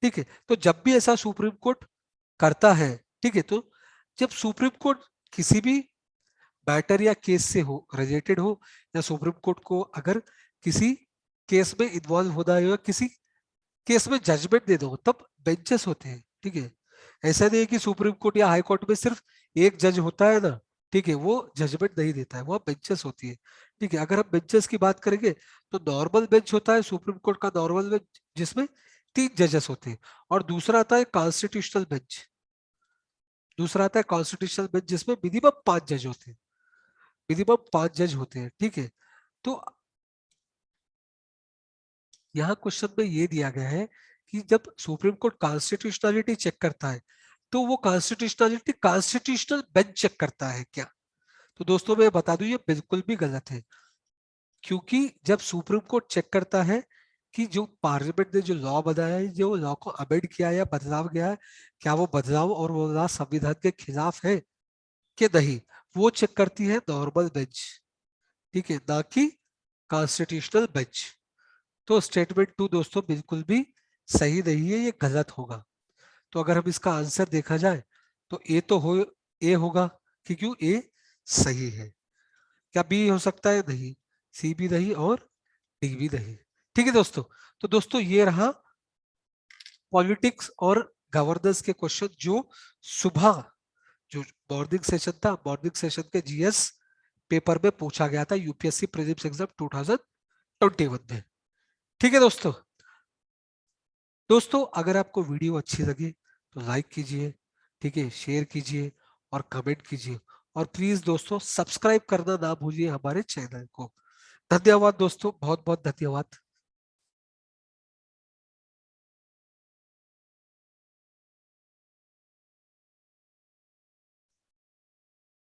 ठीक है। तो जब भी ऐसा सुप्रीम कोर्ट करता है, ठीक है, तो जब सुप्रीम कोर्ट किसी भी मैटर या केस से हो रिलेटेड हो या सुप्रीम कोर्ट को अगर किसी केस में इन्वॉल्व होना है या किसी केस में जजमेंट दे दो, तब बेंचेस होते हैं, ठीक है। ऐसा नहीं है कि सुप्रीम कोर्ट या हाई कोर्ट में सिर्फ एक जज होता है ना, ठीक है, वो जजमेंट नहीं देता है, वो बेंचेस होती है, ठीक है। अगर हम बेंचेस की बात करेंगे तो नॉर्मल बेंच होता है सुप्रीम कोर्ट का, नॉर्मल बेंच जिसमें 3 जजेस होते हैं, और दूसरा आता है कॉन्स्टिट्यूशनल बेंच, दूसरा आता है कॉन्स्टिट्यूशनल बेंच जिसमें मिनिमम 5 जज होते हैं, मिनिमम 5 जज होते हैं, ठीक है। तो यहाँ क्वेश्चन में ये दिया गया है कि जब सुप्रीम कोर्ट कॉन्स्टिट्यूशनलिटी चेक करता है तो वो कॉन्स्टिट्यूशनलिटी कॉन्स्टिट्यूशनल बेंच चेक करता है क्या? तो दोस्तों मैं बता दूं ये बिल्कुल भी गलत है, क्योंकि जब सुप्रीम कोर्ट चेक करता है कि जो पार्लियामेंट ने जो लॉ बनाया है, जो लॉ को अमेंड किया है या बदलाव किया है, क्या वो बदलाव और वो लॉ संविधान के खिलाफ है कि नहीं, वो चेक करती है नॉर्मल बेंच, ठीक है, ना कि कॉन्स्टिट्यूशनल बेंच। तो स्टेटमेंट 2 दोस्तों बिल्कुल भी सही नहीं है, ये गलत होगा। तो अगर हम इसका आंसर देखा जाए तो ए होगा कि क्यों ए सही है। क्या बी हो सकता है? नहीं, सी भी नहीं और डी भी नहीं, ठीक है दोस्तों। तो दोस्तों ये रहा पॉलिटिक्स और गवर्नेंस के क्वेश्चन जो सुबह जो मॉर्निंग सेशन था, मॉर्निंग सेशन के जीएस पेपर में पूछा गया था यूपीएससी प्रीलिम्स एग्जाम 2021 में, ठीक है दोस्तों। दोस्तों अगर आपको वीडियो अच्छी लगी तो लाइक कीजिए, ठीक है, शेयर कीजिए और कमेंट कीजिए, और प्लीज दोस्तों सब्सक्राइब करना ना भूलिए हमारे चैनल को। धन्यवाद दोस्तों, बहुत बहुत धन्यवाद।